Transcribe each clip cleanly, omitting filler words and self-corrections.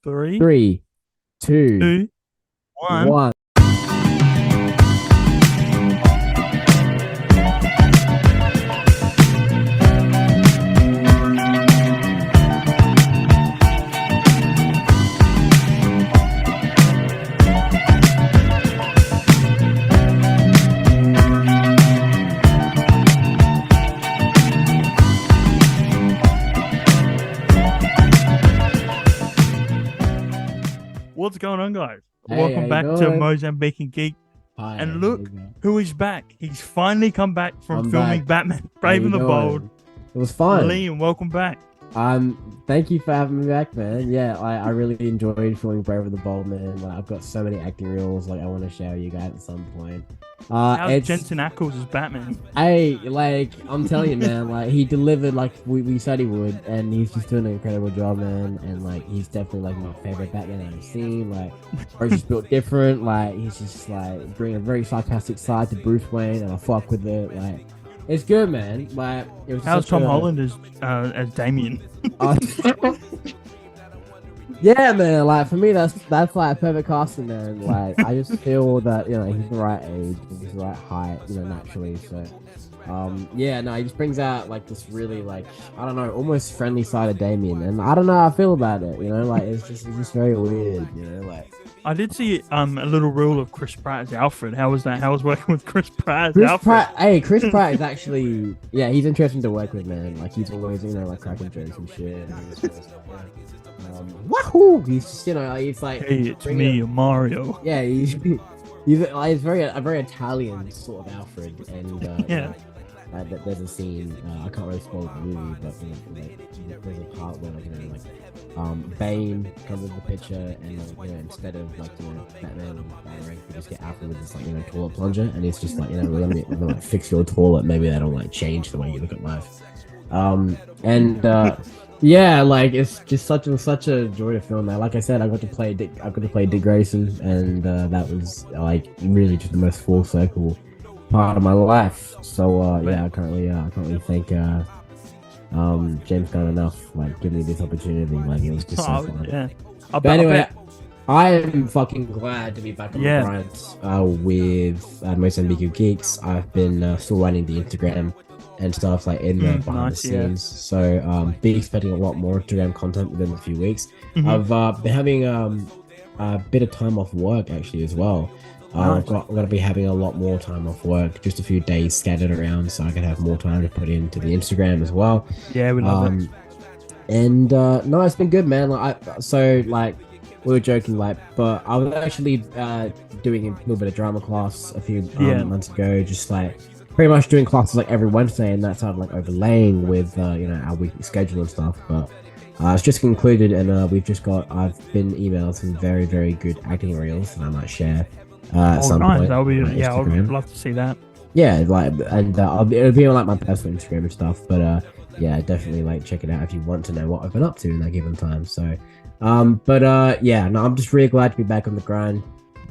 Three, Three, two, two, one. one. What's going on, guys? Hey, Welcome how back you to doing? Mozambique and Geek. Hi, And how look you doing? who is back. He's finally come back from I'm filming back. Batman, How Brave you and the doing? Bold. It was fun. Liam, welcome back. Thank you for having me back, man. Yeah, I really enjoyed filming Brave and the Bold, man. Like, I've got so many acting reels, like I want to share with you guys at some point. How's It's Jensen Ackles as Batman? Hey, like I'm telling you, man. Like he delivered like we said he would, and he's just doing an incredible job, man. And like he's definitely like my favorite Batman I've seen. Like, or he's just built different. Like he's just like bringing a very sarcastic side to Bruce Wayne, and I fuck with it. Like, it's good, man. Like, it was How's such Tom a- Holland as Damien? Uh, yeah, man. Like for me, that's like perfect casting, man. Like I just feel that he's the right age, he's the right height, naturally. So, yeah, no, he just brings out like this really like I don't know, almost friendly side of Damien, and I don't know how I feel about it. Like it's just very weird. Like I did see a little rule of Chris Pratt as Alfred. How was that? How was working with Chris Pratt as Chris Alfred? Pratt. Hey, Chris Pratt is actually he's interesting to work with, man. Like he's always like cracking jokes and shit. And this sort of stuff, yeah. Wahoo! He's just he's like Hey, it's bringing me, Mario. Yeah, he's like, he's a very Italian sort of Alfred, and Yeah. There's a scene. I can't really spoil the movie, but there's a part where Bane comes into the picture, and instead of Batman and Batman, you just get Alfred with this toilet plunger, and it's just we're gonna fix your toilet. Maybe that'll change the way you look at life. Yeah, like it's just such a joy to film that. Like I said, I got to play Dick Grayson, and that was really just the most full circle part of my life. So yeah, I can't really thank James Gunn enough giving me this opportunity. It was just so fun. Yeah. But anyway, I am fucking glad to be back on the grind with Mozambique Geeks. I've been still running the Instagram and stuff in the behind the scenes. So be expecting a lot more Instagram content within a few weeks. I've been having a bit of time off work actually as well. I'm gonna be having a lot more time off work, just a few days scattered around, so I can have more time to put into the Instagram as well. Yeah, we love it. And no, it's been good, man. We were joking, but I was actually doing a little bit of drama class a few months ago, just pretty much doing classes every Wednesday, and that started overlaying with our weekly schedule and stuff. But it's just concluded, and I've been emailed some very, very good acting reels that I might share at some point. That'll be I would love to see that. Yeah, it'll be on my personal Instagram and stuff. But yeah, definitely check it out if you want to know what I've been up to in that given time. So, yeah, no, I'm just really glad to be back on the grind.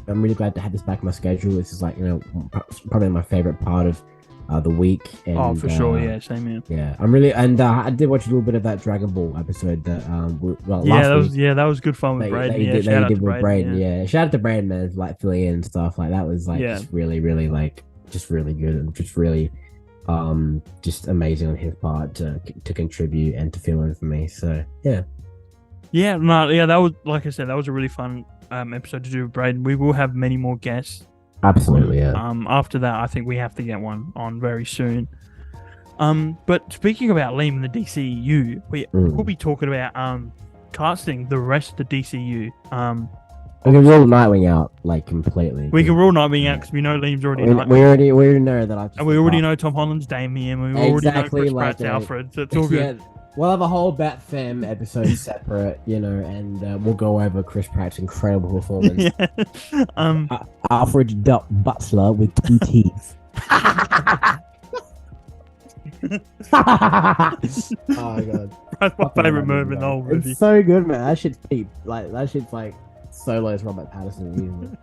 I'm really glad to have this back in my schedule. This is probably my favorite part of the week. And, for sure, yeah, same here. Yeah, I'm really, and I did watch a little bit of that Dragon Ball episode that last week. That was good fun with Braden. They did with Braden. Yeah, shout out to Braden, man, filling in and stuff. That was just really, really just really good, and just really just amazing on his part to contribute and to fill in for me. So yeah. Yeah, that was, like I said, that was a really fun episode to do with Braden. We will have many more guests. Absolutely, yeah. After that, I think we have to get one on very soon. But speaking about Liam and the DCU, we'll be talking about casting the rest of the DCU. We can rule Nightwing out completely. We can rule Nightwing out because we know Liam's already Nightwing. We already know that. And we already know Tom Holland's Damien. We already know Chris Pratt's Alfred. So it's all good. Yeah. We'll have a whole Bat Fam episode separate, and we'll go over Chris Pratt's incredible performance. Yeah. Alfred Butler with 2 teeth. Oh my god. That's my favorite move in the whole movie. It's so good, man. That shit's peep. That shit's Solo's Robert Pattinson.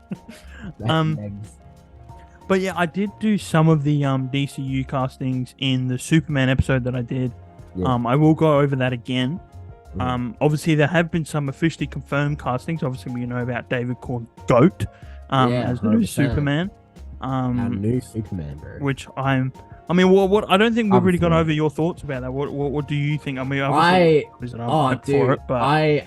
But yeah, I did do some of the DCU castings in the Superman episode that I did. Yeah. I will go over that again. Obviously there have been some officially confirmed castings. Obviously we know about David Corn Goat as the new 100%. Superman. Our new Superman, bro. Which I mean, what I don't think we've really gone over your thoughts about that. What do you think? I mean, obviously, I'm for it, but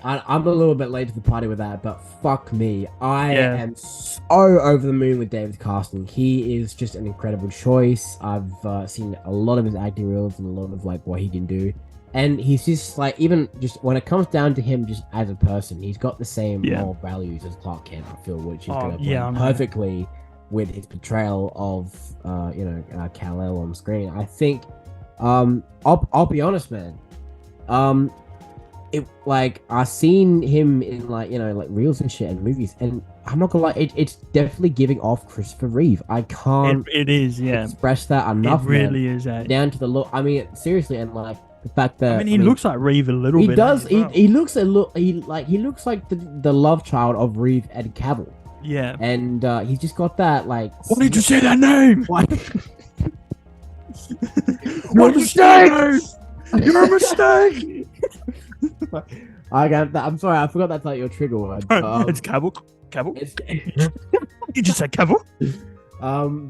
I'm a little bit late to the party with that, but fuck me, I am so over the moon with David's casting. He is just an incredible choice. I've seen a lot of his acting reels and a lot of like what he can do, and he's just like, even just when it comes down to him, just as a person, he's got the same moral values as Clark Kent. I feel, which is gonna play perfectly with his portrayal of Kal-El on screen. I think I'll be honest, man. It like I've seen him in like reels and shit and movies, and I'm not gonna lie, it's definitely giving off Christopher Reeve. I can't it is express that enough. It really man. is down to the look. I mean, seriously, and like the fact that he looks like Reeve a little bit. He does. He looks he looks like the love child of Reeve and Cavill. Yeah, and he's just got that like. Why did you say that name? What? You're a mistake. You're a mistake. I'm sorry, I forgot that's like your trigger word. It's Cavill. You just said Cavill.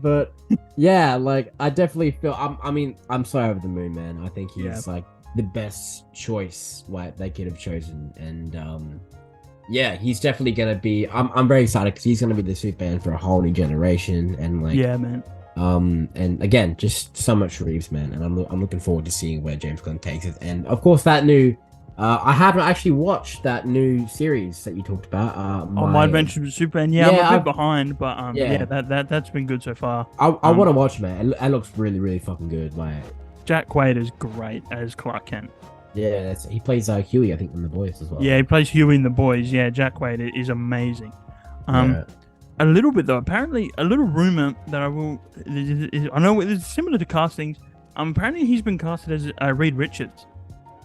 But yeah, like I definitely feel. I'm so over the moon, man. I think he's like the best choice they could have chosen, and yeah, he's definitely gonna be. I'm very excited because he's gonna be the Superman for a whole new generation, and like man. And again, just so much Reeves, man, and I'm looking forward to seeing where James Gunn takes it, and of course that new. I haven't actually watched that new series that you talked about. My Adventures with Superman. Yeah, I'm a bit behind, but that's been good so far. I want to watch, man. It looks really, really fucking good. Like Jack Quaid is great as Clark Kent. Yeah, he plays Huey, I think, in The Boys as well. Yeah, he plays Huey in The Boys. Yeah, Jack Quaid is amazing. A little bit though. Apparently, a little rumor that I know it's similar to castings. Apparently, he's been casted as Reed Richards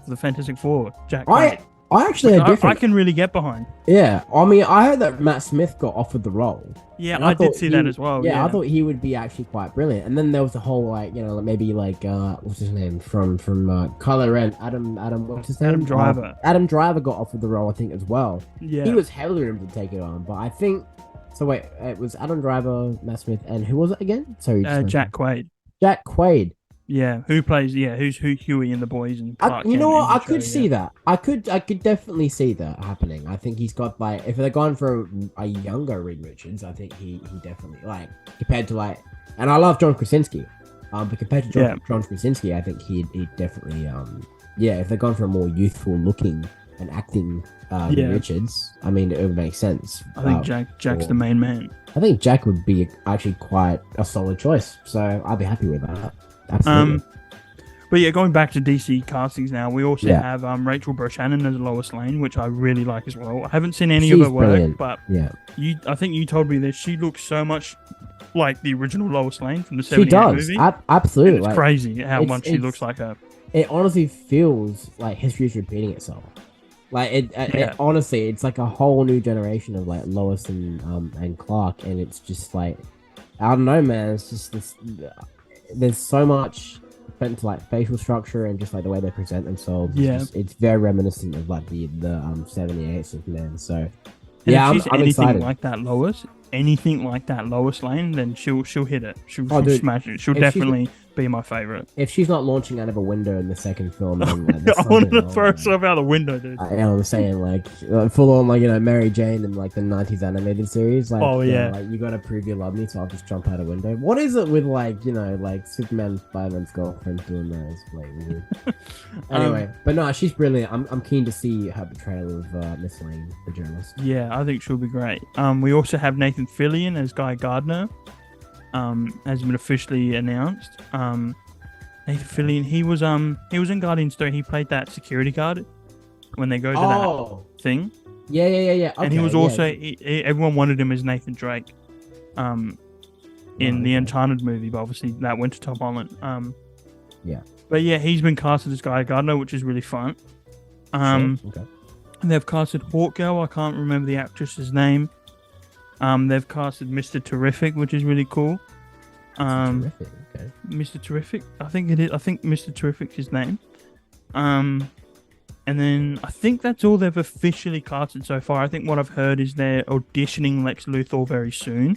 for the Fantastic Four. Jack Quaid. I actually had different. I can really get behind. Yeah, I mean, I heard that Matt Smith got offered the role. Yeah, I did see that as well. Yeah, I thought he would be actually quite brilliant. And then there was the whole maybe what's his name from Kylo Ren, Adam, what's his name? Adam Driver. Adam Driver got offered the role, I think, as well. Yeah, he was heavily rumored to take it on, but I think so. Wait, it was Adam Driver, Matt Smith, and who was it again? Sorry, Jack Quaid. Jack Quaid. Yeah, who's Huey in The Boys and Clark you know what? I could show, see that. I could definitely see that happening. I think he's got if they're going for a younger Reed Richards, I think he definitely compared to and I love John Krasinski, but compared to John Krasinski, I think he'd definitely if they're going for a more youthful looking and acting Reed Richards, I mean it would make sense. I think Jack's the main man. I think Jack would be actually quite a solid choice, so I'd be happy with that. Absolutely. But yeah, going back to DC castings now, we also have Rachel Brosnahan as Lois Lane, which I really like as well. I haven't seen any of her work, brilliant. But I think you told me that she looks so much like the original Lois Lane from the 78 movie. Absolutely. It's crazy how much she looks like her. It honestly feels like history is repeating itself. It honestly, it's like a whole new generation of Lois and Clark, and it's just I don't know, man. It's just this. There's so much spent to facial structure and just the way they present themselves. It's very reminiscent of the 78 Superman. So if she's I'm excited. Anything like that Lois Lane, then she'll hit it. She'll smash it. She'll definitely be my favorite. If she's not launching out of a window in the second film, then I wanted to throw herself out the window, dude. I'm saying full on Mary Jane in the 90s animated series. You gotta prove you love me, so I'll just jump out a window. What is it with Superman and Spider-Man's girlfriend doing that? It's weird. Anyway, but no, she's brilliant. I'm keen to see her portrayal of Miss Lane, the journalist. Yeah, I think she'll be great. We also have Nathan Fillion as Guy Gardner. Has been officially announced. Nathan Fillion, he was in Guardians 3. He played that security guard when they go to that thing. Yeah. Okay, and he was also everyone wanted him as Nathan Drake. In the Uncharted movie, but obviously that went to Tom Holland. But yeah, he's been casted as Guy Gardner, which is really fun. And they've casted Hawkgirl. I can't remember the actress's name. They've casted Mr. Terrific, which is really cool. Mr. Terrific, I think it is. I think Mr. Terrific's his name. And then I think that's all they've officially casted so far. I think what I've heard is they're auditioning Lex Luthor very soon.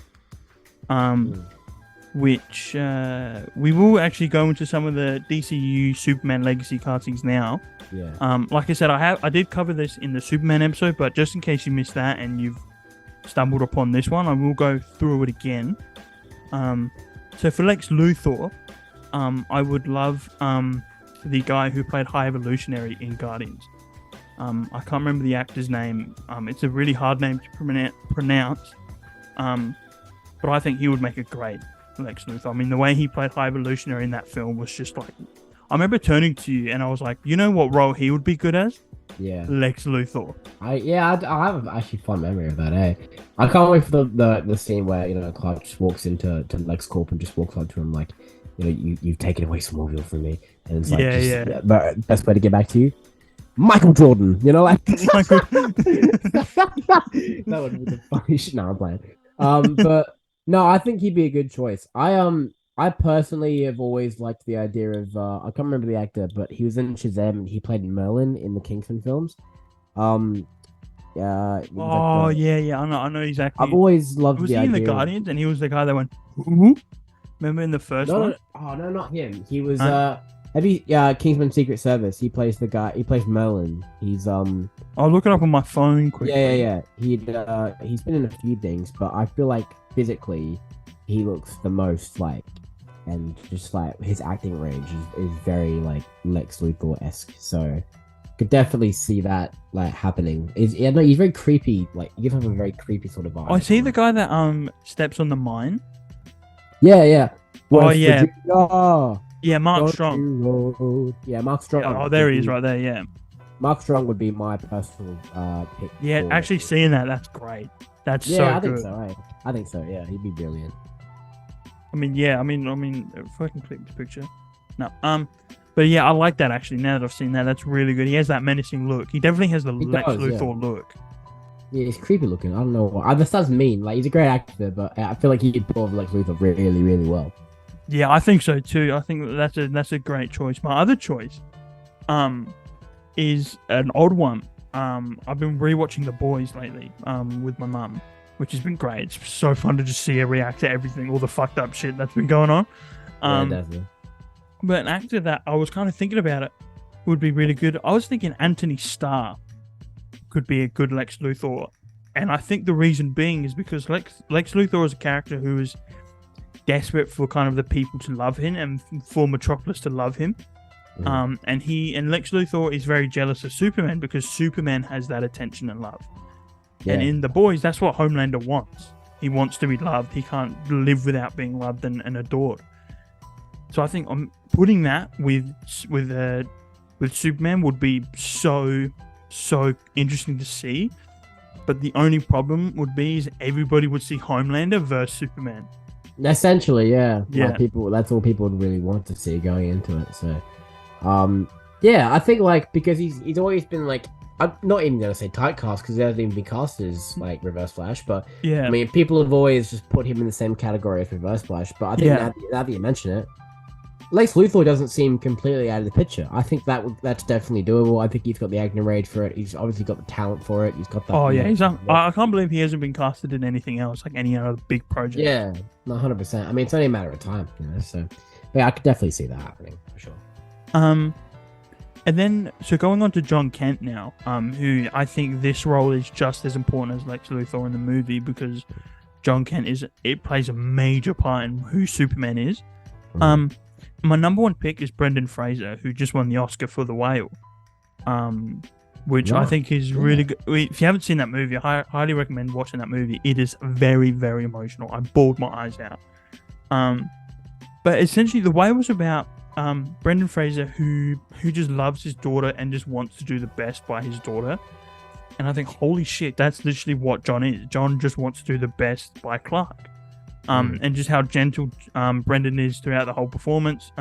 Which we will actually go into some of the DCU Superman Legacy castings now. Yeah. Like I said, I did cover this in the Superman episode, but just in case you missed that and you've stumbled upon this one, I will go through it again. So for Lex Luthor, I would love the guy who played High Evolutionary in Guardians. I can't remember the actor's name. It's a really hard name to pronounce. But I think he would make a great Lex Luthor. I mean, the way he played High Evolutionary in that film was just like... I remember turning to you and I was like, you know what role he would be good as? Yeah. Lex Luthor. I have actually fun memory of that, eh? I can't wait for the scene where, you know, Clark just walks into LexCorp and just walks up to him like, you know, you've taken away Smallville from me. And it's like, but best way to get back to you? Michael Jordan, you know, like... That would be the funny shit. No, I'm playing. But... No, I think he'd be a good choice. I personally have always liked the idea of I can't remember the actor, but he was in Shazam and he played Merlin in the Kingsman films. Yeah, I know exactly. I've always loved was the he idea. In the Guardians, and he was the guy that went. Ooh? Remember in the first one? No, not him. He was Kingsman Secret Service. He plays the guy. He plays Merlin. He's I'll look it up on my phone quickly. Yeah. He's been in a few things, but I feel like physically he looks the most like, and just like his acting range is very like Lex Luthor-esque. So could definitely see that like happening. He's very creepy. Like you give him a very creepy sort of vibe. Oh, is he the guy that steps on the mine? Yeah. Yeah, Mark Strong. Yeah, Mark Strong. Oh, there he is, right there. Yeah, Mark Strong would be my personal pick. Yeah, actually seeing that's great. That's so I good. think so. Right? I think so. Yeah, he'd be brilliant. I mean, if I can click this picture. No, but yeah, I like that actually. Now that I've seen that, that's really good. He has that menacing look. He definitely has the Lex Luthor look. Yeah, he's creepy looking. I don't know why. That sounds mean. Like he's a great actor, but I feel like he could pull off Lex Luthor really, really well. Yeah, I think so too. I think that's a great choice. My other choice, is an old one. I've been rewatching The Boys lately, with my mum, which has been great. It's so fun to just see her react to everything, all the fucked up shit that's been going on. Definitely. But an actor that I was kind of thinking about it would be really good. I was thinking Antony Starr could be a good Lex Luthor, and I think the reason being is because Lex Luthor is a character who is desperate for kind of the people to love him and for Metropolis to love him. And Lex Luthor is very jealous of Superman because Superman has that attention and love. Yeah. And in The Boys, that's what Homelander wants. He wants to be loved. He can't live without being loved and adored. So I think putting that with Superman would be so interesting to see. But the only problem would be is everybody would see Homelander versus Superman. Essentially, yeah. Yeah. Like that's all people would really want to see going into it. So, yeah, I think like because he's always been like, I'm not even gonna say typecast because he hasn't even been cast as like Reverse Flash, but yeah, I mean people have always just put him in the same category as Reverse Flash. But I think now that you mention it, Lex Luthor doesn't seem completely out of the picture. I think that's definitely doable. I think he's got the acting range for it. He's obviously got the talent for it. He's got that. Oh yeah, I can't believe he hasn't been casted in anything else, like any other big project. Yeah, 100%. I mean, it's only a matter of time, you know. So, yeah, I could definitely see that happening for sure. And then so going on to John Kent now, who I think this role is just as important as Lex Luthor in the movie because John Kent plays a major part in who Superman is. My number one pick is Brendan Fraser, who just won the Oscar for The Whale, which I think is really good. If you haven't seen that movie, I highly recommend watching that movie. It is very, very emotional. I bawled my eyes out. But essentially, The Whale was about Brendan Fraser, who just loves his daughter and just wants to do the best by his daughter. And I think, holy shit, that's literally what John is. John just wants to do the best by Clark. And just how gentle Brendan is throughout the whole performance.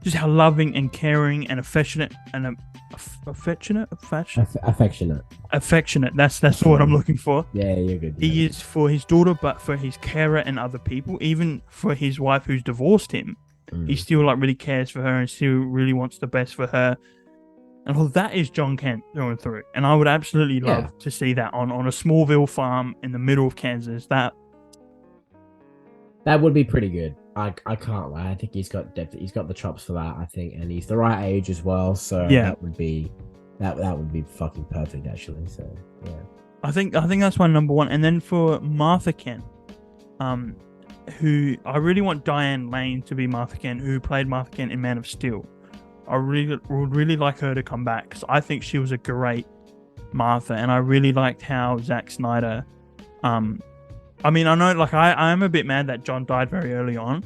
Just how loving and caring and affectionate and affectionate. That's the word I'm looking for. Yeah, you're good. He is for his daughter, but for his carer and other people, even for his wife who's divorced him. He still like really cares for her and still really wants the best for her. And that is John Kent through and through. And I would absolutely love to see that on a Smallville farm in the middle of Kansas. That would be pretty good. I can't lie. I think he's got depth. He's got the chops for that, I think, and he's the right age as well. So that would be fucking perfect, actually. So yeah, I think that's my number one. And then for Martha Kent, who I really want Diane Lane to be Martha Kent, who played Martha Kent in Man of Steel. I would really like her to come back because I think she was a great Martha, and I really liked how Zack Snyder. I mean, I know, like, I am a bit mad that John died very early on,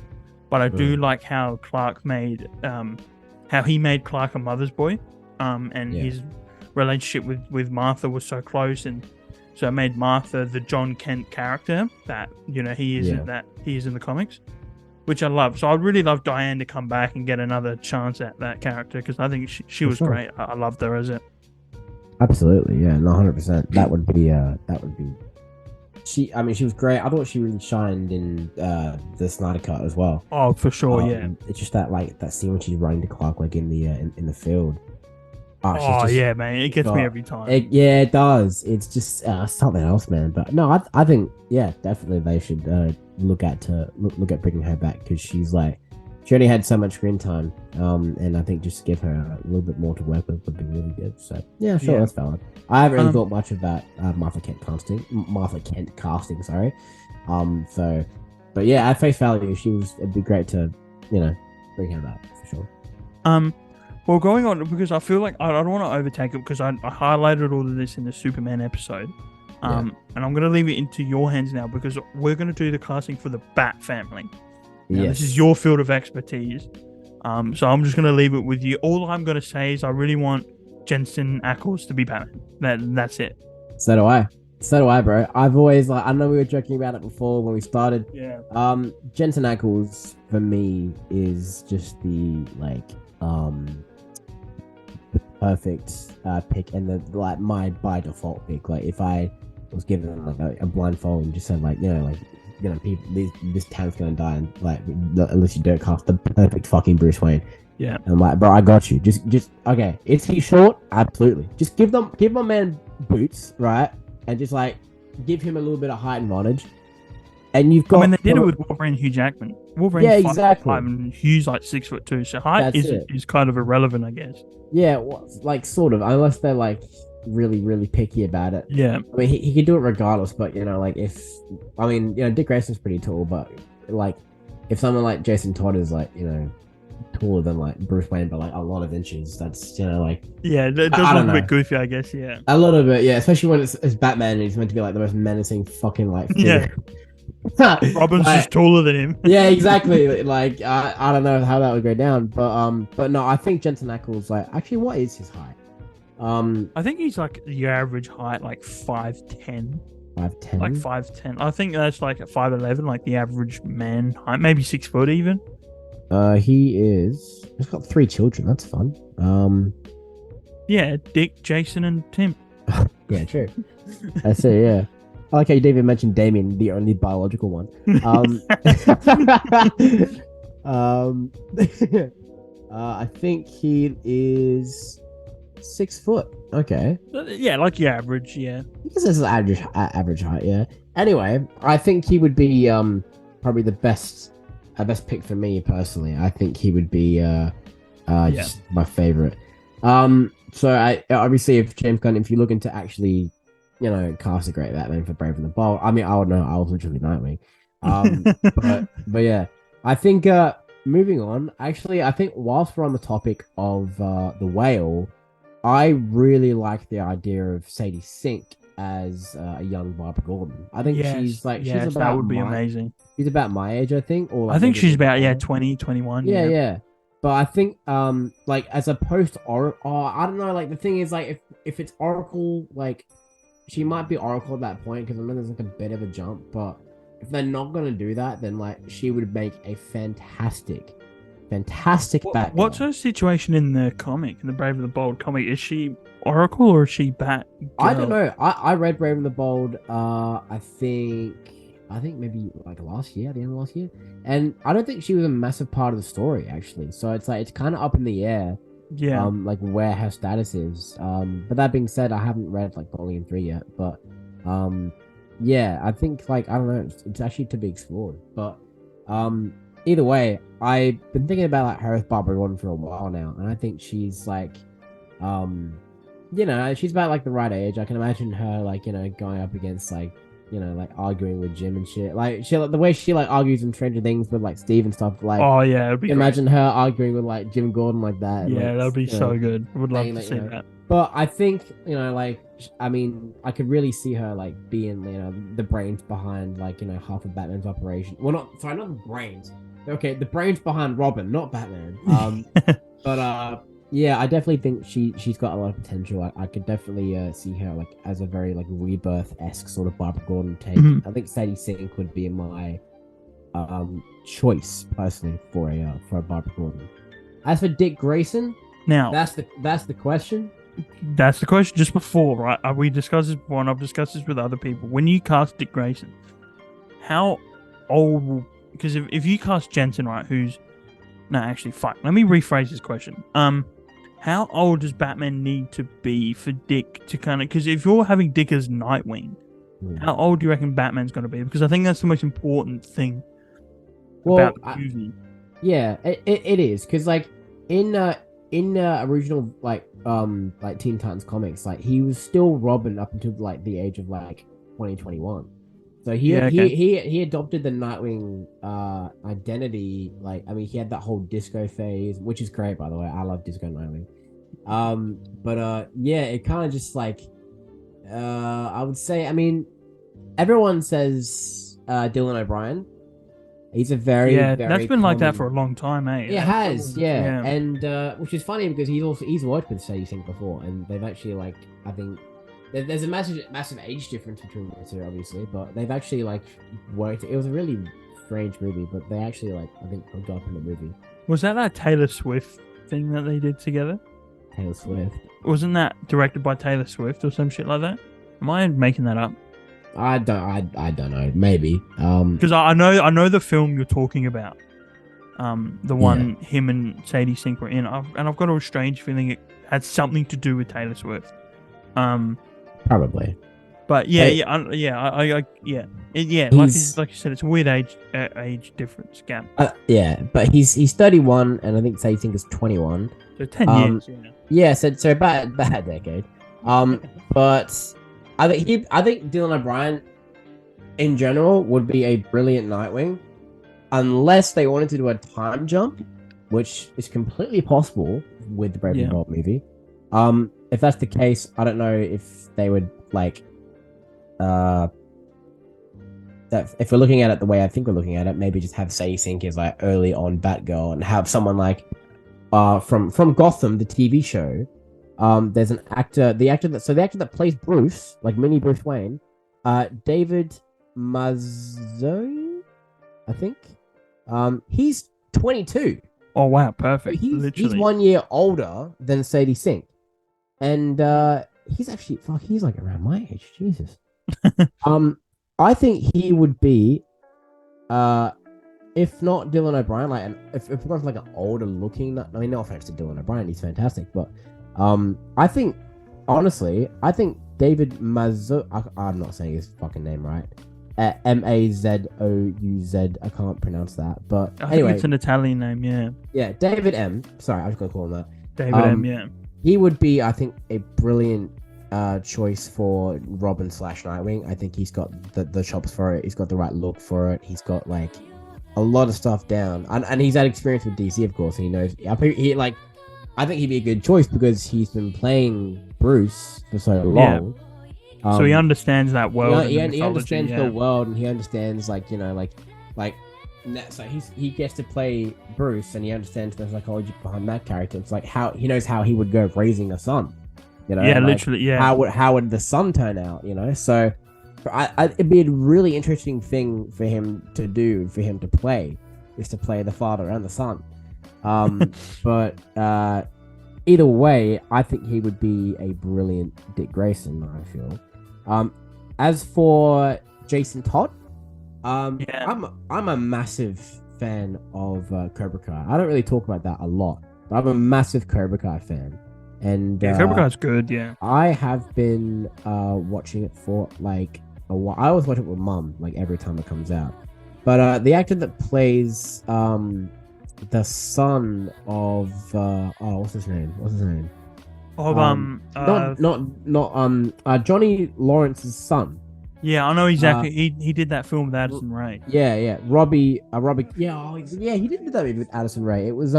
but I do like how Clark made, how he made Clark a mother's boy, and his relationship with Martha was so close, and so it made Martha the John Kent character that he is in the comics. Which I love. So I'd really love Diane to come back and get another chance at that character because I think she was great. I loved her as it. Absolutely, yeah, 100%. That would be. She was great. I thought she really shined in the Snyder Cut as well. Oh, for sure, yeah. It's just that scene when she's running to Clark like in the field. Yeah, man, it gets me every time. It does. It's just something else, man. But no, I think definitely they should look at bringing her back because she only had so much screen time, and I think just give her a little bit more to work with would be really good. So yeah, sure, that's valid. I haven't really thought much of that Martha Kent casting. Sorry. But yeah, at face value, it'd be great to bring her back for sure. Well, going on, because I feel like I don't want to overtake it because I highlighted all of this in the Superman episode. And I'm going to leave it into your hands now because we're going to do the casting for the Bat family. Now, this is your field of expertise. So I'm just going to leave it with you. All I'm going to say is I really want Jensen Ackles to be Batman. That's it. So do I, bro. I've always, I know we were joking about it before when we started. Yeah. Jensen Ackles, for me, is just the, perfect pick and my by default pick. Like if I was given a blindfold and just said people, this town's gonna die and unless you don't cast the perfect fucking Bruce Wayne. Yeah. And I'm like, bro, I got you. Just okay. Is he short? Absolutely. Just give my man boots, right? And just give him a little bit of height advantage. And you've got. I mean, they did it with Wolverine and Hugh Jackman. Wolverine, exactly. 5'5" and Hugh's 6'2", so height is kind of irrelevant, I guess. Yeah, sort of, unless they're really, really picky about it. Yeah. I mean, he could do it regardless, but Dick Grayson's pretty tall, but if someone like Jason Todd is taller than Bruce Wayne by a lot of inches, that's yeah, it does look a bit goofy, I guess. Yeah, a little bit, yeah, especially when it's Batman and he's meant to be the most menacing fucking figure. Robin's just taller than him. Yeah, exactly. I don't know how that would go down, but no, I think Jensen Ackles, actually, what is his height? I think he's your average height, 5'10". 5'10". 5'10". I think that's 5'11", the average man height, maybe 6 foot even. He's got 3 children. That's fun. Yeah, Dick, Jason, and Tim. Yeah, true. I see. Yeah. I like how you didn't even mention Damien, the only biological one. I think he is 6 foot. Okay. Yeah, your average. Yeah. I guess this is average height. Yeah. Anyway, I think he would be probably the best pick for me personally. I think he would be just my favorite. So I obviously, if James Gunn, if you're looking to actually cast a great Batman for Brave and the Bold. I mean, I would know. I was literally Nightwing. But yeah, I think moving on. Actually, I think whilst we're on the topic of the Whale, I really like the idea of Sadie Sink as a young Barbara Gordon. I think she's about that would be amazing. She's about my age, I think. Or I think she's about 20, 21. Yeah. But I think as opposed to Oracle, I don't know. The thing is, if it's Oracle, she might be Oracle at that point because I know there's a bit of a jump, but if they're not going to do that, then she would make a fantastic Batgirl. What's her situation in the comic, in the Brave and the Bold comic? Is she Oracle or is she Batgirl? I don't know. I read Brave and the Bold. I think maybe last year, at the end of last year, and I don't think she was a massive part of the story actually. So it's kind of up in the air. like where her status is. But that being said, I haven't read like Volume 3 yet, but yeah, I think like I don't know, it's actually to be explored. But either way, I've been thinking about like her with Barbara Gordon for a while now, and I think she's like she's about like the right age. I can imagine her like, going up against like, like arguing with Jim and shit. Like the way she like argues in Stranger Things with like Steve and stuff. Like, oh yeah, it'd be imagine great. her arguing with like Jim Gordon like that. Yeah, like, that'd be so good. I would love to see that. But I think, like, I mean, I could really see her like being, the brains behind like, half of Batman's operation. Well, not the brains. Okay, the brains behind Robin, not Batman. But yeah, I definitely think she's got a lot of potential. I could definitely see her like as a very like Rebirth-esque sort of Barbara Gordon take. I think Sadie Sink would be my choice personally for a Barbara Gordon. As for Dick Grayson, now that's the question. That's the question. Just before, right? We discussed this before, and I've discussed this with other people. When you cast Dick Grayson, how old? Because if you cast Jensen, right? Fuck. Let me rephrase this question. How old does Batman need to be for Dick to kind of? Because if you're having Dick as Nightwing, how old do you reckon Batman's going to be? Because I think that's the most important thing about the movie. Yeah, it is. Because like in original like Teen Titans comics, like he was still Robin up until like the age of like 2021. So he adopted the Nightwing identity. Like, I mean, he had that whole disco phase, which is great, by the way. I love disco Nightwing. But yeah, it kind of just like I would say, I mean, everyone says Dylan O'Brien. He's a very that's been like that for a long time, eh? It has, yeah. And which is funny because he's worked with Sadie Sink before, and they've actually like, I think there's a massive age difference between the two, obviously, but they've actually like worked. It was a really strange movie, but they actually like, I think, hooked up in the movie. Was that Taylor Swift thing that they did together? Taylor Swift. Wasn't that directed by Taylor Swift or some shit like that? Am I making that up? I don't know. Maybe. Because I know the film you're talking about. The one him and Sadie Sink were in, and I've got a strange feeling it had something to do with Taylor Swift. Probably. But like you said, it's a weird age difference gap. Yeah, but he's 31, and I think Sadie Sink is 21. So 10 years. Yeah, so about a decade. But I think Dylan O'Brien, in general, would be a brilliant Nightwing, unless they wanted to do a time jump, which is completely possible with the Brave and Bold movie. If that's the case, I don't know if they would like. That if we're looking at it the way I think we're looking at it, maybe just have Sadie Sink as like early on Batgirl, and have someone like from Gotham, the TV show. There's an actor, the actor that plays Bruce, like mini Bruce Wayne, David Mazoy, I think. He's 22. Oh wow, perfect. He's 1 year older than Sadie Sink, and he's actually he's like around my age. Jesus. I think he would be, if not Dylan O'Brien, like, if we're going for like an older looking, I mean, no offense to Dylan O'Brien, he's fantastic, but I think, honestly, David Mazouz, I'm not saying his fucking name right, Mazouz, I can't pronounce that, but I anyway, think it's an Italian name, yeah, David M. Sorry, I was gonna call him that. David M. Yeah, he would be, I think, a brilliant choice for Robin / Nightwing. I think he's got the chops for it. He's got the right look for it. He's got like a lot of stuff down, and he's had experience with DC, of course, and he knows. I think he'd be a good choice because he's been playing Bruce for so long. Yeah. So he understands that world. He understands the world, and he understands so he gets to play Bruce, and he understands the psychology behind that character. It's like how he knows how he would go raising a son. Literally, yeah. How would the son turn out? So, it'd be a really interesting thing for him to do, for him to play, is to play the father and the son. But either way, I think he would be a brilliant Dick Grayson, I feel. As for Jason Todd, I'm a massive fan of Cobra Kai. I don't really talk about that a lot. I'm a massive Cobra Kai fan. And Cobra Kai's good, yeah. I have been watching it for like a while. I always watch it with mum, like every time it comes out. But the actor that plays the son of what's his name? Johnny Lawrence's son. Yeah, I know exactly. He did that film with Addison Rae. Yeah. Robbie. Yeah, he did that movie with Addison Rae. It was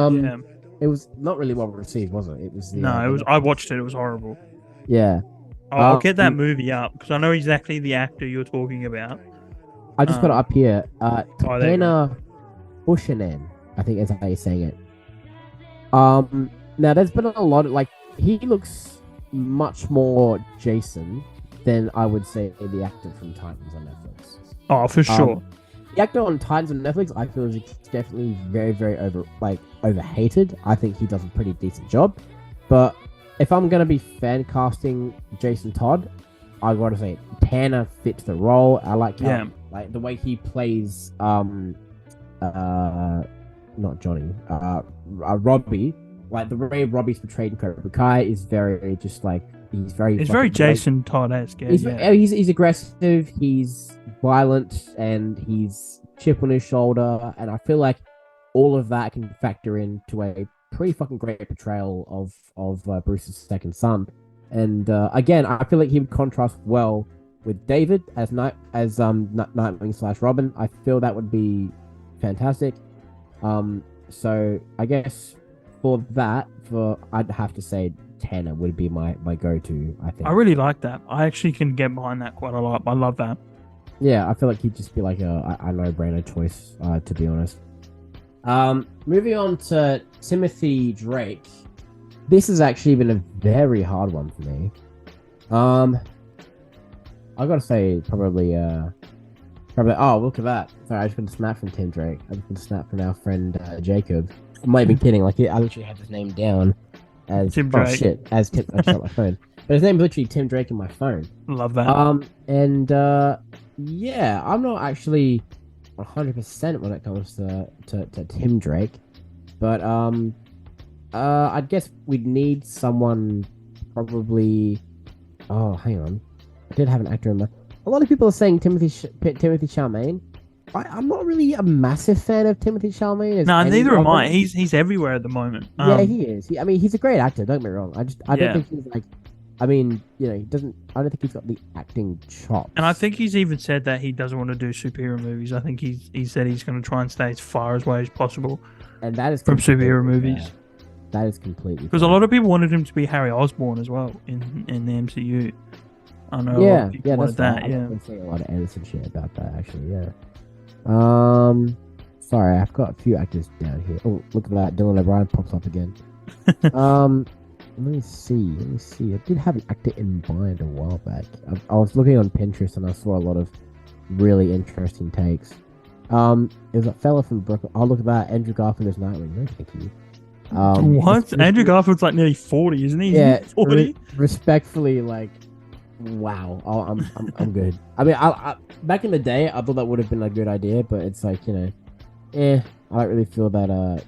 It was not really well received, was it? It was. It was. I watched it. It was horrible. Yeah. I'll get that movie up because I know exactly the actor you're talking about. I just got it up here. Tana Bushanen, I think is how you're saying it. Now there's been a lot of he looks much more Jason than I would say the actor from Titans on Netflix. Oh, for sure. The actor on Titans on Netflix, I feel, is definitely very, very overhated. I think he does a pretty decent job. But if I'm gonna be fan casting Jason Todd, I gotta say Tanner fits the role. I like the way he plays not Johnny, Robbie. Like the way Robbie's portrayed in Cobra Kai is very just he's very Jason Todd-esque. He's aggressive, he's violent, and he's chip on his shoulder, and I feel like all of that can factor into a pretty fucking great portrayal of Bruce's second son. And again, I feel like he would contrast well with David as Nightwing / Robin. I feel that would be fantastic. So I guess for that, I'd have to say Tanner would be my go-to. I think I really like that. I actually can get behind that quite a lot. I love that. Yeah, I feel like he'd just be like a no-brainer choice, to be honest. Moving on to Timothy Drake. This has actually been a very hard one for me. I gotta say probably. Oh, look at that! Sorry, I just got a snap from Tim Drake. I just got a snap from our friend Jacob. I'm not even kidding. I literally had his name down as Tim Drake. Oh shit! As Tim, I shot my phone. But his name's literally Tim Drake in my phone. Love that. Yeah, I'm not actually 100% when it comes to Tim Drake, but I guess we'd need someone probably. Oh, hang on, I did have an actor in mind. A lot of people are saying Timothy Chalamet. I'm not really a massive fan of Timothy Chalamet. No, neither am I. He's everywhere at the moment. Yeah, he is. He's a great actor. Don't get me wrong. I don't think he's like. I mean, he doesn't. I don't think he's got the acting chops. And I think he's even said that he doesn't want to do superhero movies. I think he said he's going to try and stay as far away as possible. And that is from superhero movies. That is completely because a lot of people wanted him to be Harry Osborn as well in the MCU. I know. Yeah, that's that. Right. Yeah, I've been seeing a lot of Anderson shit about that actually. Yeah. Sorry, I've got a few actors down here. Oh, look at that! Dylan O'Brien pops up again. Let me see. I did have an actor in mind a while back. I was looking on Pinterest and I saw a lot of really interesting takes. There's a fella from Brooklyn. Oh, look at that! Andrew Garfield as Nightwing. No, thank you. What? Andrew Garfield's like nearly 40, isn't he? Yeah, 40. Respectfully, wow. I'm good. I mean, I back in the day, I thought that would have been a good idea, but it's I don't really feel that.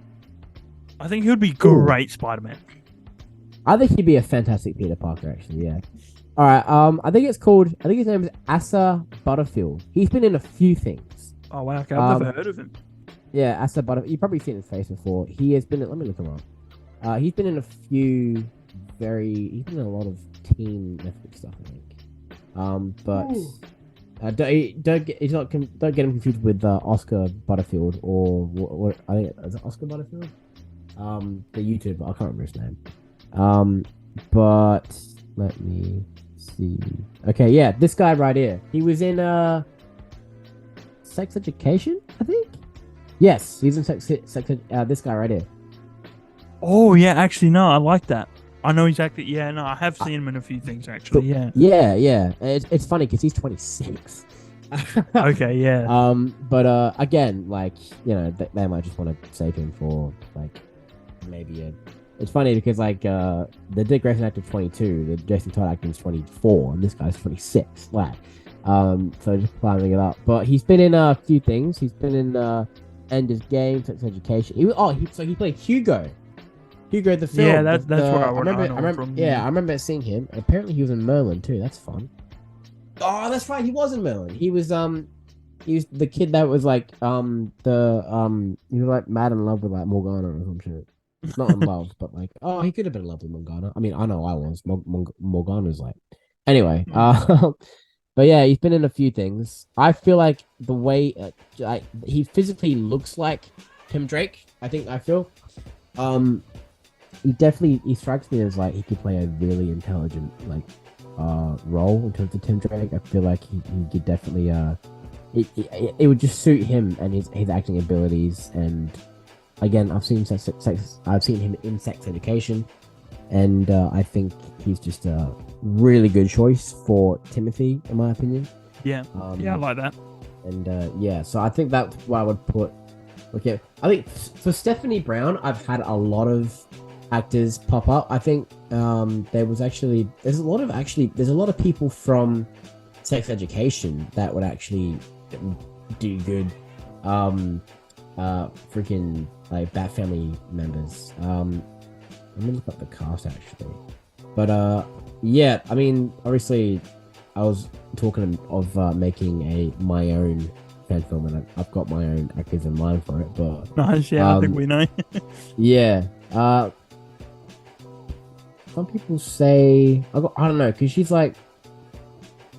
I think he would be great Spider-Man. I think he'd be a fantastic Peter Parker, actually. Yeah. All right. I think his name is Asa Butterfield. He's been in a few things. Oh wow! Okay, I've never heard of him. Yeah, Asa Butterfield. You've probably seen his face before. He has been. Let me look him up. He's been in a few. He's been in a lot of teen Netflix stuff, I think. But don't get him confused with Oscar Butterfield or what I think is it Oscar Butterfield. The YouTuber. I can't remember his name. But let me see. Okay, yeah, this guy right here. He was in Sex Education, I think. Yes, he's in Sex. This guy right here. Oh yeah, actually no, I like that. I know exactly. Yeah, no, I have seen him in a few things actually. Yeah. Yeah. It's funny because he's 26. Okay, yeah. But again, they might just want to save him for maybe a. It's funny because the Dick Grayson actor 22, the Jason Todd actor is 24, and this guy's 26. So just climbing it up. But he's been in a few things. He's been in Ender's Game, Sex Education. He played Hugo Hugo the film. Yeah, that's where I remember. from. Yeah, I remember seeing him. Apparently, he was in Merlin too. That's fun. Oh, that's right. He was in Merlin. He was the kid that was like he was like mad in love with like Morgana or some shit. Not in love, but like he could have been in love with Morgana. I mean, I know I was. Morgana's like anyway. But yeah, he's been in a few things. I feel like the way he physically looks like Tim Drake. I feel. He strikes me as like he could play a really intelligent like role in terms of Tim Drake. I feel like he could definitely it would just suit him and his acting abilities. And again, I've seen him in Sex Education, and I think he's just a really good choice for Timothy, in my opinion. Yeah, I like that. And so I think that's where I would put. Okay, I think for Stephanie Brown, I've had a lot of actors pop up. I think there's a lot of people from Sex Education that would actually do good freaking like Bat Family members. Let me look up the cast actually. But yeah, I mean, obviously I was talking of making my own fan film, and I've got my own actors in mind for it. But nice, yeah, I think we know. Yeah. Some people say I don't know, because she's like.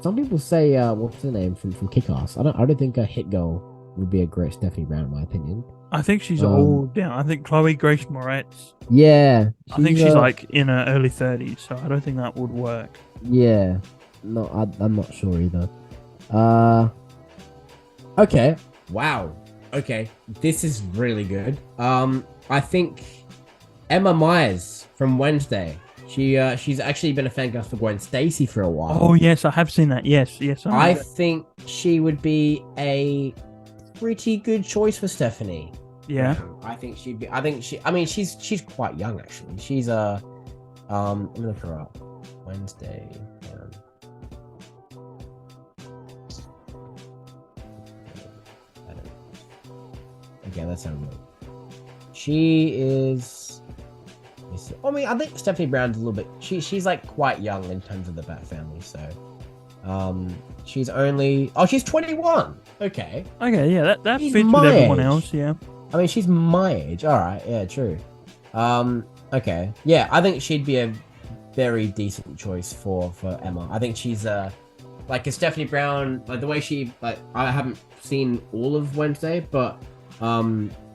Some people say what's her name from Kick-Ass. I don't think a hit girl would be a great Stephanie Brown, in my opinion. I think she's old now. I think Chloe Grace Moretz. Yeah, I think she's like in her early 30s, so I don't think that would work. Yeah, no, I'm not sure either. Okay, wow. Okay, this is really good. I think Emma Myers from Wednesday. She's actually been a fan cast for Gwen Stacy for a while. Oh yes, I have seen that. Yes. I think she would be a pretty good choice for Stephanie. Yeah. I think she'd be. I mean, she's quite young actually. She's let me look her up. Wednesday. Okay, let's have a look. She is. I mean, I think Stephanie Brown's a little bit. She's like quite young in terms of the Bat Family, so she's only. Oh, she's 21. Okay. Okay, yeah, that fits with everyone else. Yeah. I mean, she's my age. All right, yeah, true. Okay, yeah, I think she'd be a very decent choice for Emma. I think she's like a Stephanie Brown, like the way she like. I haven't seen all of Wednesday, but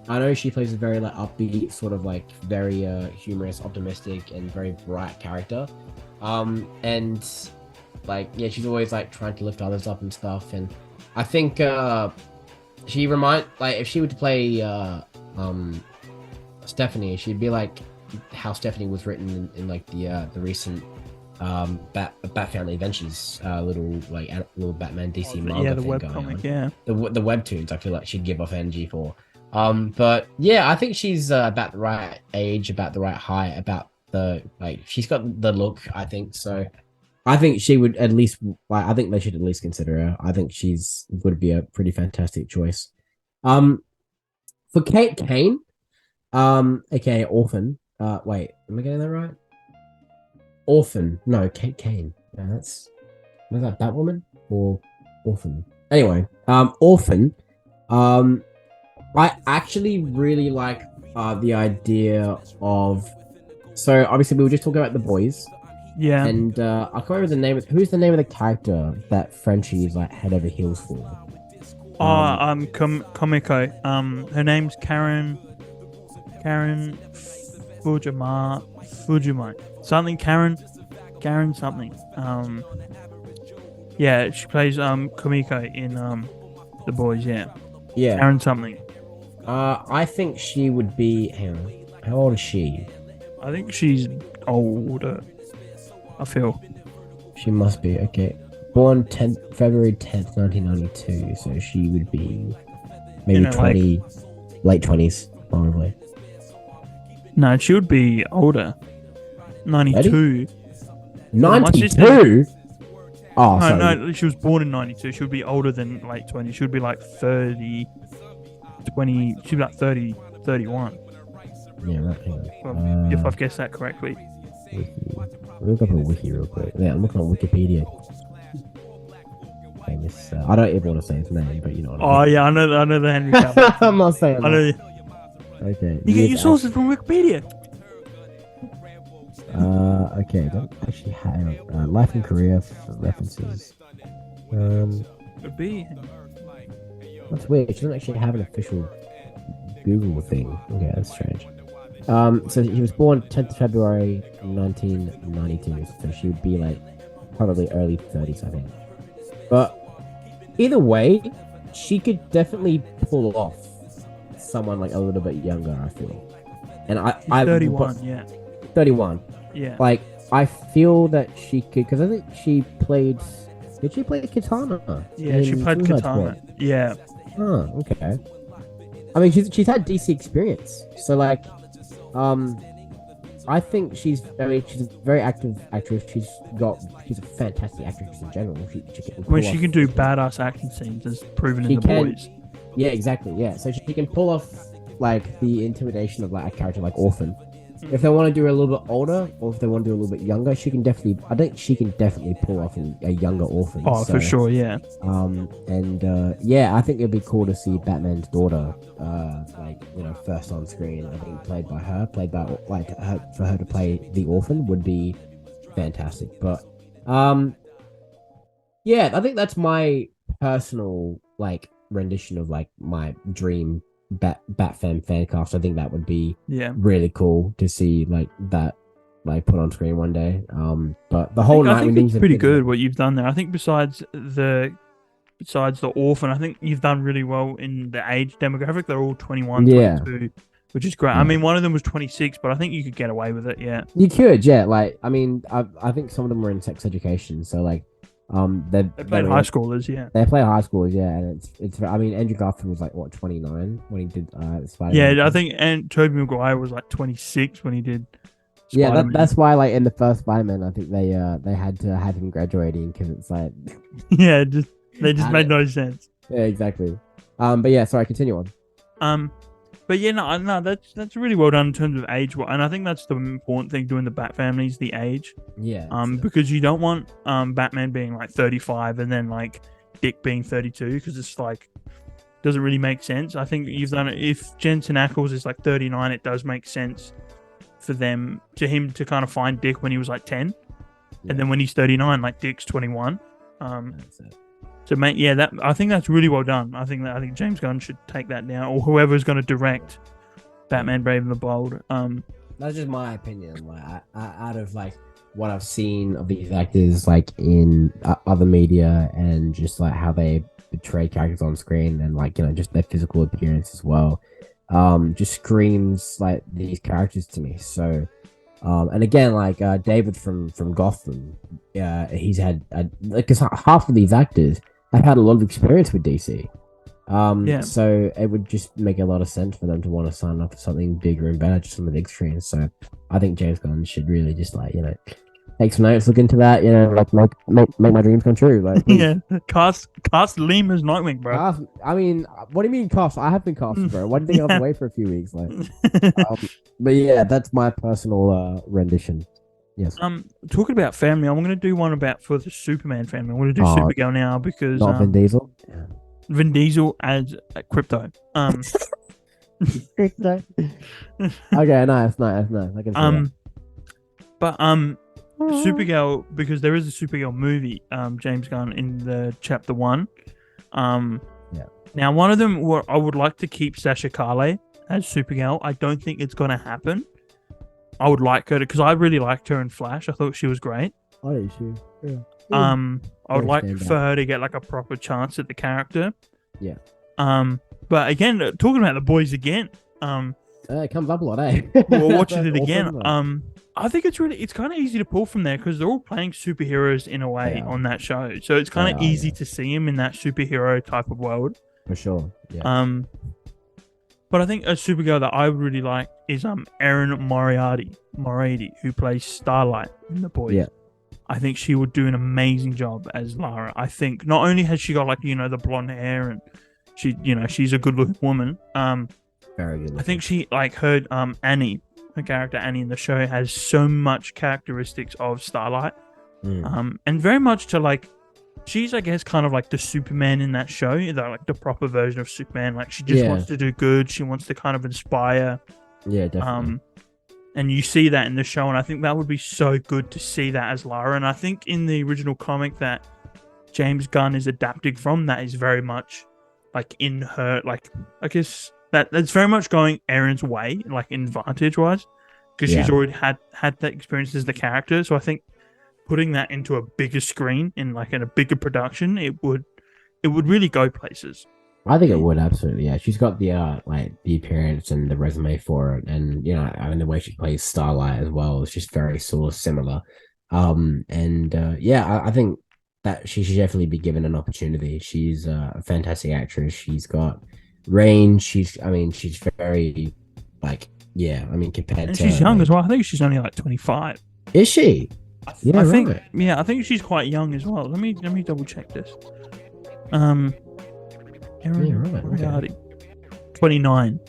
I know she plays a very like upbeat, sort of like very humorous, optimistic, and very bright character. And like yeah, she's always like trying to lift others up and stuff. And I think she if she were to play Stephanie, she'd be like how Stephanie was written in like the recent Bat Family Adventures little Batman DC manga yeah, the thing webcomic, going on. yeah, the webtoons. I feel like she'd give off energy for. But yeah, I think she's about the right age, about the right height, about the she's got the look. I think so. I think she would at least. I think they should at least consider her. I think she's would be a pretty fantastic choice. For Kate Kane, aka Orphan. Wait, am I getting that right? Orphan. No, Kate Kane. Was that Batwoman or Orphan? Anyway, Orphan. I actually really like the idea of. So obviously we were just talking about the boys. Yeah. And I can't remember the name. Who's the name of the character that Frenchie is like head over heels for? Comico. Her name's Karen Fujimai. Something Karen something. Yeah, she plays Komiko in The Boys. Yeah. Yeah. Karen something. I think she would be. Hang on. How old is she? I think she's older. I feel. She must be, okay. Born February 10th, 1992, so she would be maybe 20, late 20s, probably. No, she would be older. 92. 92? Oh, sorry. No, she was born in 92. She would be older than late 20. She would be like 30, 20, she'd be like 30, 31. Yeah, right. If I've guessed that correctly. Look up a wiki real quick. Yeah, I'm looking on Wikipedia. Famous. I don't even want to say his name, but you know. Yeah, I know the Henry Cavill. I'm not saying that. Okay. You get your sources from Wikipedia. Okay. Don't actually have life and career references. Could be. That's weird. She doesn't actually have an official Google thing. Okay, that's strange. So he was born 10th of February 1992. So she would be like probably early 30s, I think. But either way, she could definitely pull off someone like a little bit younger, I feel. And I 31, yeah. 31. Yeah. Like, I feel that she could, because I think she played. Did she play Katana? Yeah, she played Katana. Yeah. Oh, okay. I mean, she's had DC experience, so like, I think she's a very active actress. She's a fantastic actress in general. She can do badass action scenes, as proven in The Boys. Yeah, exactly. Yeah, so she can pull off like the intimidation of like a character like Orphan. If they want to do her a little bit older, or if they want to do a little bit younger, I think she can definitely pull off a younger Orphan. Oh, so, for sure, yeah. Yeah, I think it'd be cool to see Batman's daughter, first on screen. I think played by her, for her to play the Orphan would be fantastic. But, yeah, I think that's my personal rendition of my dream Batman fan cast. I think that would be really cool to see that put on screen one day. But the whole I think it's pretty good what you've done there. I think besides the Orphan, I think you've done really well in the age demographic. They're all 21, 22, which is great. Yeah. I mean, one of them was 26, but I think you could get away with it. Yeah, you could. Yeah, I think some of them were in sex education, so they played high schoolers, yeah. They play high schoolers, yeah, and it's. I mean, Andrew Garfield was 29 when he did Spider-Man. Yeah, I think Tobey Maguire was 26 when he did Spider-Man. Yeah, that's why in the first Spider-Man, I think they had to have him graduating because it's yeah, they just made no sense. Yeah, exactly. But yeah, sorry, continue on. But yeah, no, that's really well done in terms of age, and I think that's the important thing doing the Bat family is the age. Yeah. Because you don't want Batman being 35 and then Dick being 32 because it's doesn't really make sense. I think you've done it. If Jensen Ackles is 39, it does make sense for him to kind of find Dick when he was 10, and then when he's 39, Dick's 21. That's it. So, mate, yeah, I think that's really well done. I think James Gunn should take that down, or whoever's going to direct Batman: Brave and the Bold. That's just my opinion. Out of what I've seen of these actors, in other media, and just how they portray characters on screen, and just their physical appearance as well, just screams these characters to me. So, and again, David from Gotham, he's had because half of these actors have had a lot of experience with DC. So it would just make a lot of sense for them to want to sign up for something bigger and better just on the big screen. So I think James Gunn should really just take some notes, look into that, make my dreams come true. Yeah, cast Liam as Nightwing, bro. I mean, what do you mean cast? I have been cast, bro. Why do you think I was away for a few weeks? But yeah, that's my personal rendition. Yes. Talking about family, I'm going to do one for the Superman family. I'm going to do Supergirl now because not Vin Diesel. Yeah. Vin Diesel as Crypto. Crypto. Okay, nice. I can see that. But Supergirl, because there is a Supergirl movie, James Gunn in the chapter 1. Yeah. Now, one of them, I would like to keep Sasha Calle as Supergirl. I don't think it's going to happen. I would like her because I really liked her in Flash. I thought she was great. Oh, yeah, she. Yeah. I would like for her to get a proper chance at the character. Yeah. But again, talking about The Boys again. It comes up a lot, eh? We're watching it again. I think it's kind of easy to pull from there because they're all playing superheroes in a way on that show. So it's kind of easy to see them in that superhero type of world. For sure. Yeah. But I think a Supergirl that I would really like is Erin Moriarty, who plays Starlight in The Boys. Yeah. I think she would do an amazing job as Lara. I think not only has she got the blonde hair and she's a good looking woman, Very good. I think she her Annie, her character Annie in the show has so much characteristics of Starlight, and very much to she's I guess kind of like the Superman in that show, like the proper version of Superman. Like she just wants to do good. She wants to kind of inspire. Yeah, definitely. And you see that in the show, and I think that would be so good to see that as Lara. And I think in the original comic that James Gunn is adapting from, that is very much in her, I guess that's very much going Erin's way, in Vantage wise, because she's already had that experience as the character. So I think putting that into a bigger screen in a bigger production, it would really go places. I think it would, absolutely. Yeah, she's got the the appearance and the resume for it, and the way she plays Starlight as well is just very sort of similar. I think that she should definitely be given an opportunity. She's a fantastic actress. She's got range. She's very compared and to. She's young as well. I think she's only 25. Is she? I think she's quite young as well. Let me double check this. Okay. 29. 29.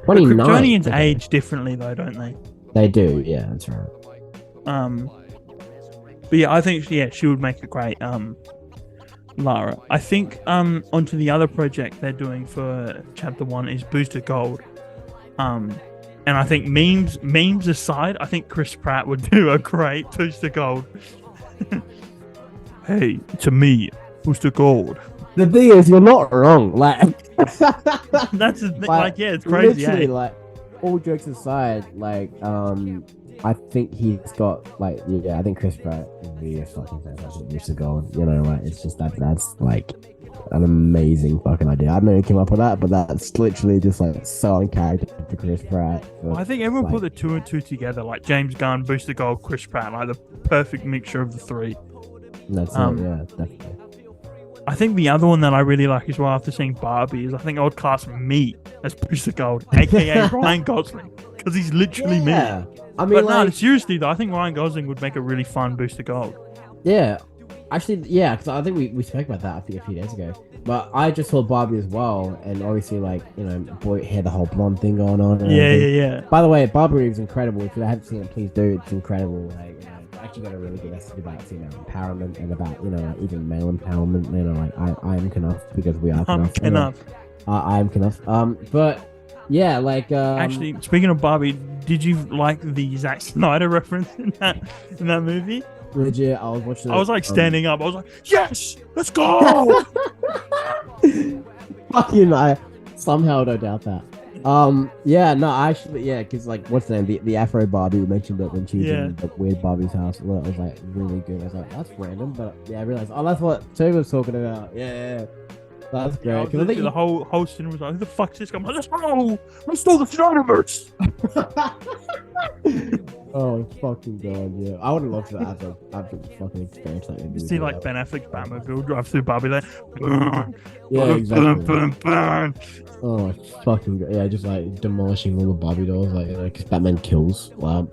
Kryptonians age differently though, don't they? They do, yeah, that's right. But yeah, I think she would make a great Lara. I think onto the other project they're doing for Chapter 1 is Booster Gold. And I think memes aside, I think Chris Pratt would do a great Booster Gold. Hey, to me, Booster Gold. The thing is, you're not wrong. That's the thing. It's crazy. Literally, all jokes aside, I think he's got I think Chris Pratt would be a fucking fantastic Booster Gold. It's just that's an amazing fucking idea. I don't know who came up with that, but that's literally just so on character for Chris Pratt. I think everyone put the two and two together, James Gunn, Booster Gold, Chris Pratt, the perfect mixture of the three. That's it, yeah, definitely. I think the other one that I really like as well after seeing Barbie is I think I would cast me as Booster Gold, aka Ryan Gosling, because he's literally me. No, seriously though, I think Ryan Gosling would make a really fun Booster Gold. Yeah, actually, because I think we spoke about that a few days ago. But I just saw Barbie as well, and obviously boy had the whole blonde thing going on. Yeah. By the way, Barbie is incredible. If you haven't seen it, please do. It's incredible. Actually got a really good message about female empowerment and about even male empowerment. I am Knuff because we are Knuff. I am Knuff. But yeah, actually, speaking of Barbie, did you like the Zack Snyder reference in that movie? Legit, I was watching. I was standing up. I was like, "Yes, let's go!" Fucking, I somehow don't doubt that. Because what's the name? The Afro Barbie, we mentioned it when she was in the weird Barbie's house. Well, it was really good. I was like, that's random, but I realized, that's what Toby was talking about. Yeah. That's great. I think the whole cinema was like, "Who the fuck is this guy?" I'm like, "Let's go! Let's do the Snyderverse!" Oh fucking god, yeah! I would have loved that after fucking experience that. You see, Ben Affleck's Batman will drive through Barbie there. Yeah, exactly. Oh fucking god, yeah! Just demolishing all the Barbie dolls, because Batman kills. Wow.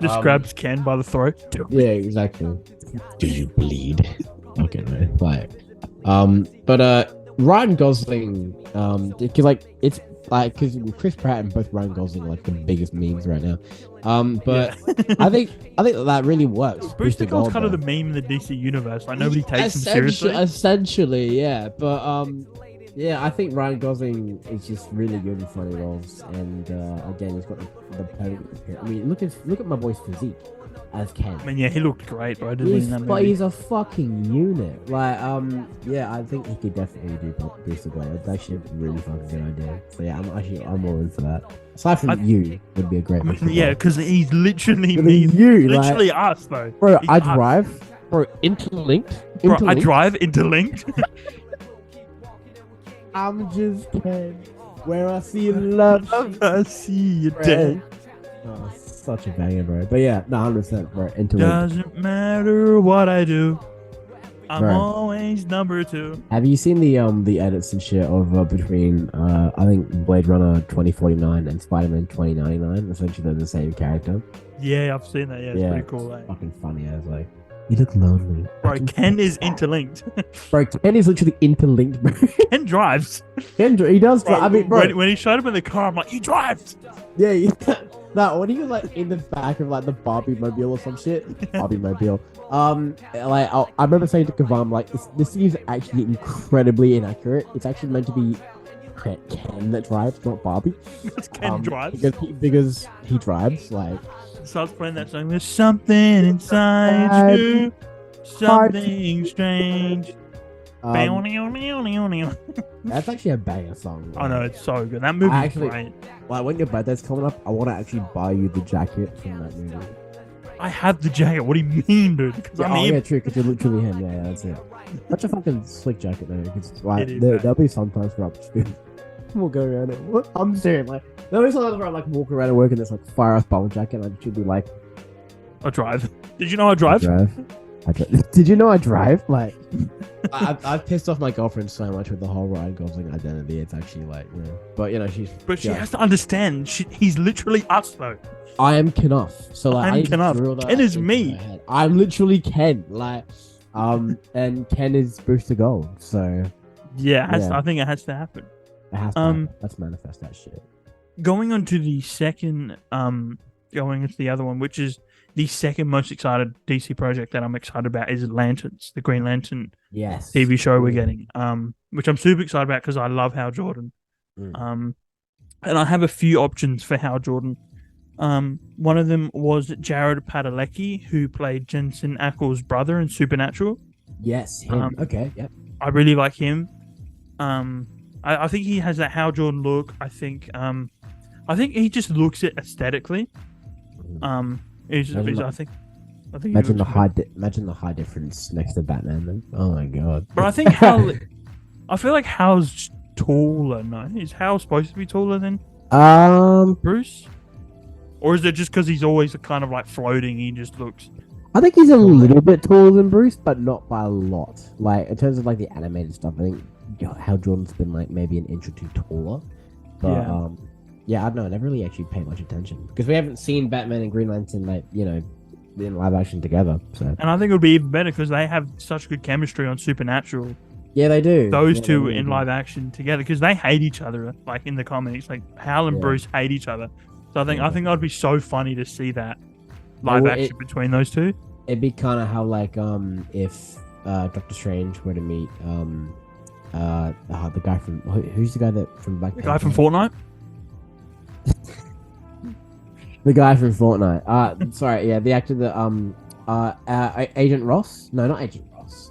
Just grabs Ken by the throat. Yeah, exactly. Do you bleed? Okay, man. But Ryan Gosling, because it's because Chris Pratt and both Ryan Gosling are the biggest memes right now. But I think that really works. Booster Gold's kind of the meme in the DC universe. Nobody takes him seriously. Essentially, yeah. But I think Ryan Gosling is just really good in funny roles, and again, he's got the perfect. I mean, look at my boy's physique as Ken. I mean, he looked great, bro. Didn't he, in that movie? But he's a fucking unit. I think he could definitely do Booster Gold. It's actually a really fucking good idea. So yeah, I'm all in for that. Aside from you, would be a great. Yeah, because he's literally me. Literally us, though. Bro, I drive. Bro, interlinked. I drive interlinked. I'm just Ken. Where I see love, I see you dead. Oh, such a banger, bro. But yeah, 100%, bro. Interlinked. Doesn't matter what I do. I'm always number 2. Have you seen the edits and shit of between I think Blade Runner 2049 and Spider-Man 2099? Essentially, they're the same character. Yeah, I've seen that. Yeah, it's pretty cool. Fucking funny as You look lonely. Bro, Ken is interlinked. Bro, Ken is literally interlinked, bro. Ken drives. He does. Bro, I mean, bro. When he showed up in the car, I'm like, he drives. Yeah. No, when he was like in the back of like the Barbie mobile or some shit. Barbie mobile. Like I remember saying to Kavam, like, this seems actually incredibly inaccurate. It's actually meant to be Ken that drives, not Barbie. Because Ken drives. Because he drives, like. Starts playing that song. There's something inside you, something strange. That's actually a banger song. I know, it's so good. That movie is great. Like when your birthday's coming up, I want to actually buy you the jacket from that movie. I have the jacket. What do you mean, dude? Because I'm him. Yeah, true. Because you're literally him. Yeah, that's it. Such a fucking slick jacket, though. Because like there'll be sometimes where we'll go around it. What? I'm serious. Like there'll be sometimes where I like walk around and work in this like fire ass bomber jacket, and I should be like, I drive. Did you know I drive? Did you know I drive? Like, I've pissed off my girlfriend so much with the whole Ryan Gosling identity. It's actually like, you know, but you know, she has to understand. He's literally us, though. I am Kenough. So like, I'm Kenough. Ken is me. I'm literally Ken. Like, and Ken is Booster Gold. So yeah, I think it has to happen. It has to happen. Let's manifest that shit. Going on to the second, going into the other one, which is the second most excited DC project that I'm excited about, is Lanterns, the Green Lantern TV show we're getting, which I'm super excited about because I love Hal Jordan. And I have a few options for Hal Jordan. One of them was Jared Padalecki, who played Jensen Ackles' brother in Supernatural. Yes, him. Okay, yep. I really like him. I think he has that Hal Jordan look. I think he just looks it aesthetically. Imagine the high difference next to Batman. Then. Oh my god! But I think I feel like Hal's taller. No, is Hal supposed to be taller than Bruce? Or is it just because he's always kind of like floating? He just looks. I think he's a little bit taller than Bruce, but not by a lot. Like in terms of like the animated stuff, I think Hal Jordan's been like maybe an inch or two taller. But yeah, I don't know. I never really actually paid much attention because we haven't seen Batman and Green Lantern like, you know, in live action together. So. And I think it would be even better because they have such good chemistry on Supernatural. Yeah, they do. Those two in live action together because they hate each other. Like in the comics, like Hal and Bruce hate each other. So I think that'd be so funny to see that live action between those two. It'd be kind of how like if Doctor Strange were to meet the guy from who's the guy that from Black Panther? The guy from Fortnite. The guy from Fortnite. Sorry, yeah, the actor that Agent Ross. No, not Agent Ross.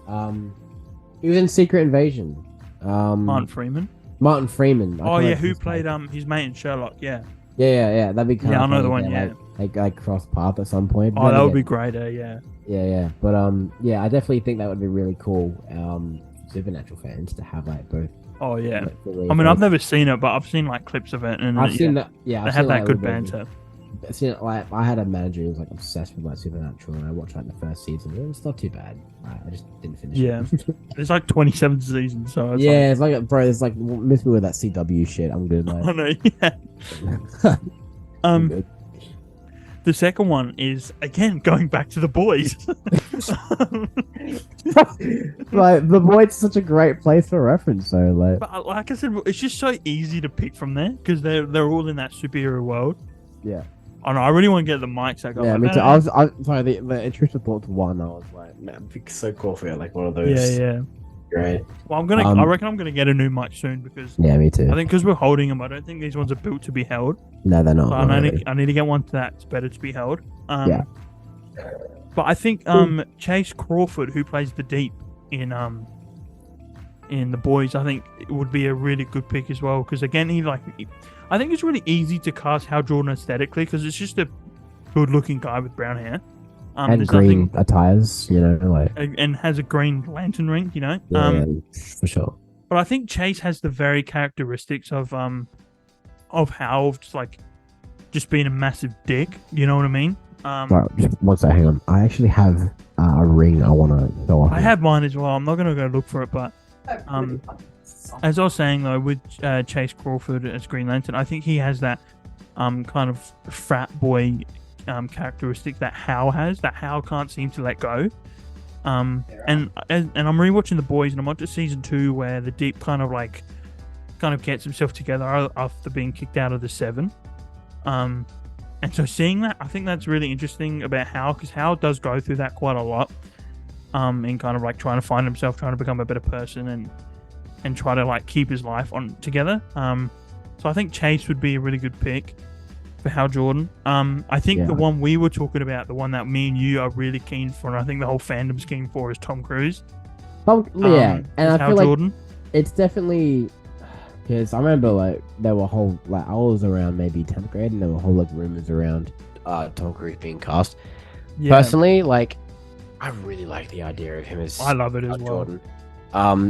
He was in Secret Invasion. Martin Freeman. Martin Freeman. Oh yeah, who played his mate in Sherlock? Yeah. Yeah. That'd be kind of. Yeah, I know the one. Yeah. Like cross path at some point. Oh, that would be great. Yeah. Yeah. But yeah, I definitely think that would be really cool. Supernatural fans to have like both. Oh yeah. I mean, I've never seen it, but I've seen like clips of it, and I've seen that. Yeah, they have that good banter. I've seen it, like I had a manager who was like obsessed with like Supernatural, and I watched like the first season. It was not too bad. I just didn't finish. Yeah, it's like 27 seasons. So it's like bro, it's like miss me with that CW shit. I'm good. Like, I know. Yeah. Good. The second one is again going back to The Boys. Like The Boys, such a great place for reference. So but like I said, it's just so easy to pick from there because they're all in that superhero world. Yeah. I know. I really want to get the mics that go. Yeah, me too. I was sorry. The intrusive thought to one. I was like, man, it'd be so cool for like one of those. Yeah. Great. Well, I reckon I'm gonna get a new mic soon because. Yeah, me too. I think because we're holding them, I don't think these ones are built to be held. No, they're not. So I need to get one that's better to be held. Yeah. But I think Chase Crawford, who plays the Deep in The Boys, I think it would be a really good pick as well because again I think it's really easy to cast Hal Jordan aesthetically because it's just a good-looking guy with brown hair. And green attires, you know, like... And has a green lantern ring, you know? Yeah, for sure. But I think Chase has the very characteristics of Hal, just being a massive dick, you know what I mean? Right, just one sec, hang on. I actually have a ring I want to go off. I have mine as well. I'm not going to go look for it, but... as I was saying though, with Chase Crawford as Green Lantern, I think he has that kind of frat boy characteristic that Hal has, that Hal can't seem to let go. And I'm rewatching The Boys, and I'm on to season 2 where the Deep kind of gets himself together after being kicked out of the Seven. And so seeing that, I think that's really interesting about Hal, because Hal does go through that quite a lot. In kind of like trying to find himself, trying to become a better person, and try to like keep his life on together. So I think Chase would be a really good pick for Hal Jordan. I think the one we were talking about, the one that me and you are really keen for, and I think the whole fandom's keen for, is Tom Cruise. And I Hal feel Jordan. like it's definitely, because I remember like there were whole, like I was around maybe 10th grade, and there were whole like rumors around Tom Cruise being cast. Yeah. Personally, like I really like the idea of him as I love it as well. Jordan.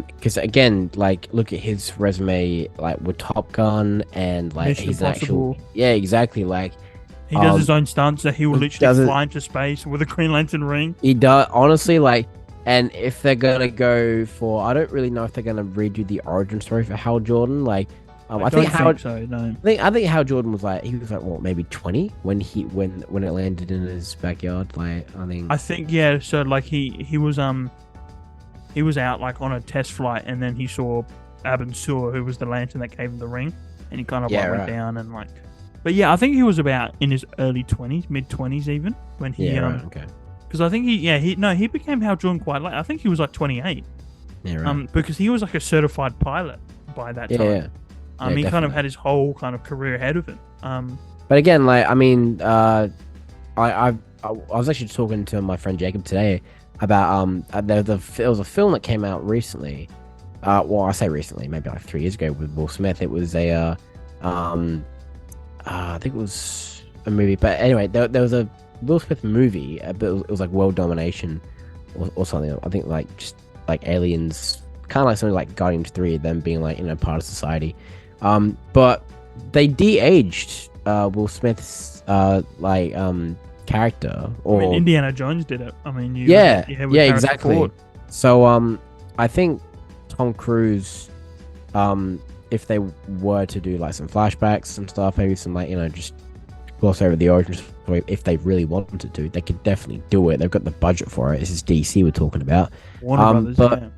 Because again, like look at his resume, like with Top Gun, and like Mission he's Impossible. exactly, like he does his own stunts that he will literally fly into space with a Green Lantern ring. He does, honestly, like, and if they're gonna go for, I don't really know if they're gonna redo the origin story for Hal Jordan, like. I think Hal Jordan was like, what, maybe 20 when it landed in his backyard. Like I think yeah. So like he was out like on a test flight, and then he saw Abin Sur, who was the lantern that gave him the ring, and he kind of went down and like. But yeah, I think he was about in his early 20s, mid 20s even when he because I think he became Hal Jordan quite late. I think he was like 28. Yeah, right. Because he was like a certified pilot by that time. Yeah. He definitely kind of had his whole kind of career ahead of him. But again, like I mean, I was actually talking to my friend Jacob today about there was a film that came out recently. Well, I say recently, maybe like 3 years ago with Will Smith. It was I think it was a movie, but anyway, there was a Will Smith movie, but it was like world domination or something. I think like just like aliens, kind of like something like Guardians 3, them being like part of society. But they de-aged Will Smith's character. Or I mean, Indiana Jones did it. I mean, exactly. Ford. So I think Tom Cruise, if they were to do like some flashbacks and stuff, maybe some like just gloss over the origin story, if they really wanted to, they could definitely do it. They've got the budget for it. This is DC we're talking about. Warner Brothers, but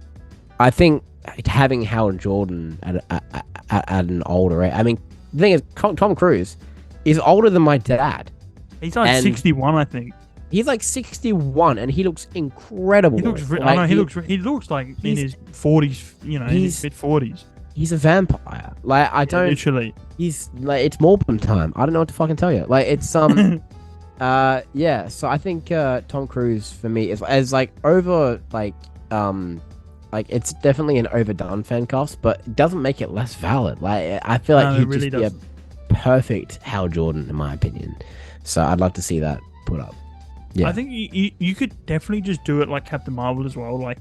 I think having Hal Jordan at an older age. I mean, the thing is, Tom Cruise is older than my dad. He's like 61, I think. He's like 61, and he looks incredible. He looks like in his 40s. In his mid 40s. He's a vampire. Like literally. He's like, it's Morbin time. I don't know what to fucking tell you. Like it's yeah. So I think Tom Cruise for me is as like over like it's definitely an overdone fan cast, but it doesn't make it less valid. Like I feel like he'd really just be a perfect Hal Jordan in my opinion. So I'd love to see that put up. Yeah, I think you could definitely just do it like Captain Marvel as well. Like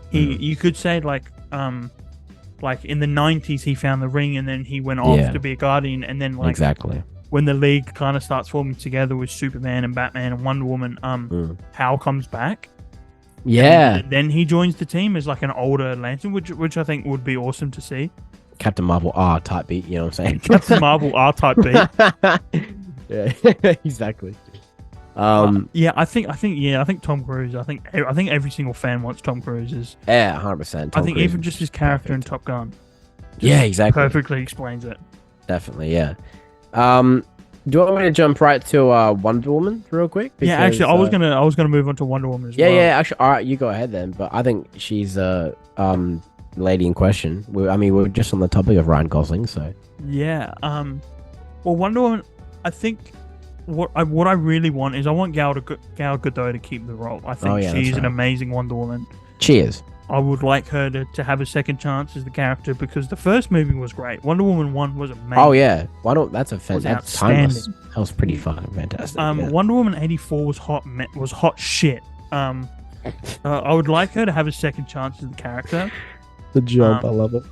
you could say like in the 90s he found the ring and then he went off to be a Guardian, and then like exactly when the League kind of starts forming together with Superman and Batman and Wonder Woman, Hal comes back. Yeah. And then he joins the team as like an older Lantern, which I think would be awesome to see. Captain Marvel R type beat, you know what I'm saying? Captain Marvel R type beat. Yeah, exactly. I think Tom Cruise. I think every single fan wants Tom Cruise. 100%. I think even just his character in Top Gun. Exactly. Perfectly explains it. Definitely, yeah. Do you want me to jump right to Wonder Woman real quick? Because, actually, I was gonna move on to Wonder Woman as well. Yeah. Actually, all right, you go ahead then. But I think she's lady in question. We're just on the topic of Ryan Gosling, so yeah. Well, Wonder Woman. I think what I really want is I want Gal Gadot to keep the role. I think she's an amazing Wonder Woman. She is. I would like her to have a second chance as the character because the first movie was great. Wonder Woman 1 was amazing. Oh yeah, that's a fantastic. That was pretty fucking fantastic. Wonder Woman 84 was hot shit. I would like her to have a second chance as the character. The jump, I love it.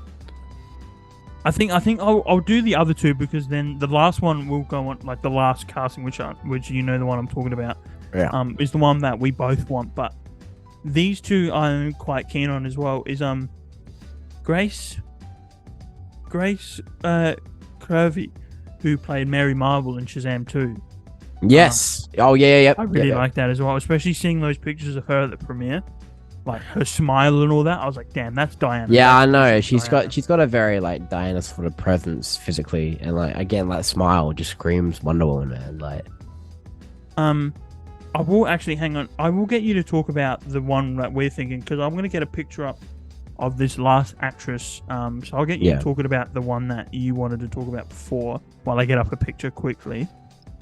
I think I'll do the other two because then the last one will go on, like the last casting, which you know the one I'm talking about. Yeah. Is the one that we both want, but these two I'm quite keen on as well. Is Grace Curvy, who played Mary Marvel in Shazam 2. Yes. Yeah. I really like that as well, especially seeing those pictures of her at the premiere. like her smile and all that. I was like, damn, that's Diana. Yeah, I know. She's got a very like Diana sort of presence physically, and like again, that smile just screams Wonder Woman, man. Like, I will actually hang on. I will get you to talk about the one that we're thinking because I'm gonna get a picture up of this last actress. So I'll get you talking about the one that you wanted to talk about before while I get up a picture quickly.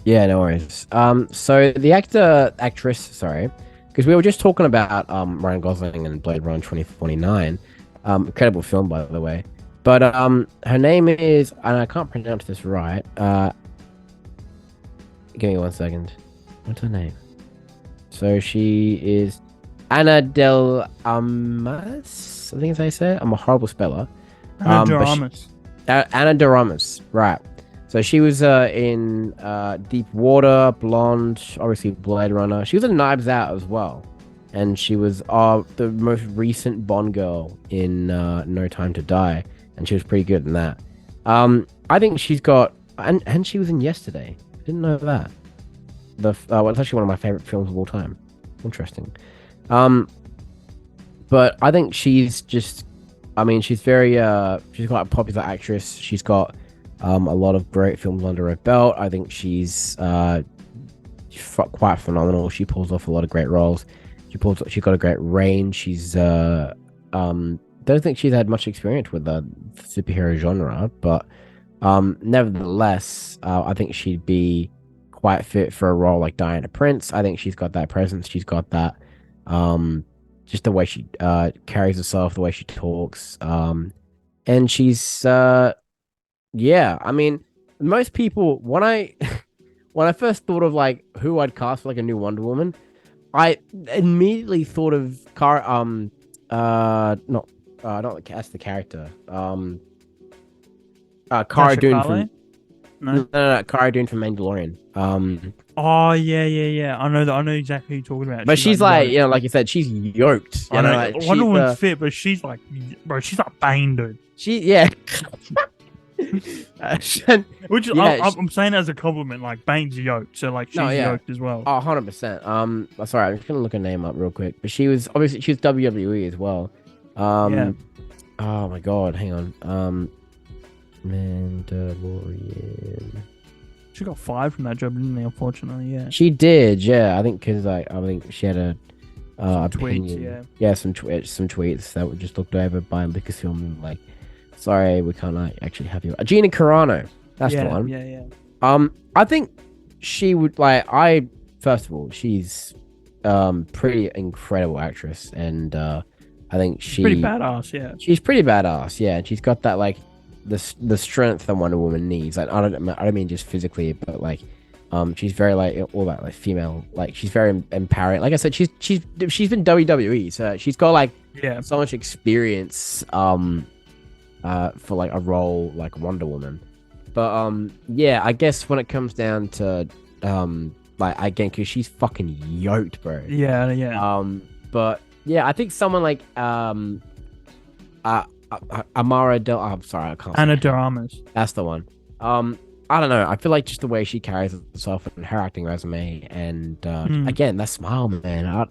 Yeah, no worries. So the actress, sorry, because we were just talking about Ryan Gosling and Blade Runner 2049. Incredible film, by the way. But her name is, and I can't pronounce this right. Give me 1 second. What's her name? So she is Ana de Armas. I think that's how you say it. I'm a horrible speller. Ana de Armas. Ana de Armas, right. So she was in Deep Water, Blonde, obviously Blade Runner. She was in Knives Out as well. And she was the most recent Bond girl in No Time to Die. And she was pretty good in that. I think she's got... And she was in Yesterday. I didn't know that. Well, it's actually one of my favorite films of all time. Interesting. But I think she's just... I mean, she's very... she's quite a popular actress. She's got... a lot of great films under her belt. I think she's quite phenomenal. She pulls off a lot of great roles. She's got a great range. She's don't think she's had much experience with the superhero genre, but nevertheless, I think she'd be quite fit for a role like Diana Prince. I think she's got that presence. She's got that just the way she carries herself, the way she talks, and she's yeah, I mean, most people when I first thought of like who I'd cast for like a new Wonder Woman, I immediately thought of not the character. Cara Dune from no, Cara Dune from Mandalorian. Oh yeah. I know exactly who you're talking about. But she's like you know, like you said, she's yoked. I know. Like, Wonder Woman's fit, but she's like, bro, she's like Bane, dude. Which I'm saying as a compliment, like Bane's yoked, so like she's yoked as well. Oh, 100%. Sorry, I'm just gonna look her name up real quick. But she was WWE as well. Oh my god, hang on. Mandalorian. She got fired from that job, didn't they? Unfortunately, yeah. She did, yeah. I think because I think she had a tweets, some tweets that were just looked over by Lucasfilm and like. Sorry, we can't actually have you. Gina Carano. That's the one. Yeah. I think she would first of all, she's pretty incredible actress, and I think she's pretty badass, yeah. She's pretty badass, yeah. And she's got that like the strength that Wonder Woman needs. Like I don't mean just physically, but like she's very like all that like female, like she's very empowering. Like I said, she's been WWE, so she's got like so much experience for like a role like Wonder Woman. But I guess when it comes down to like again, because she's fucking yoked, bro. Yeah. But yeah, I think someone like Amara Del I'm sorry, I can't Ana de Armas. That's the one. I don't know. I feel like just the way she carries herself and her acting resume, and again, that smile, man. I'm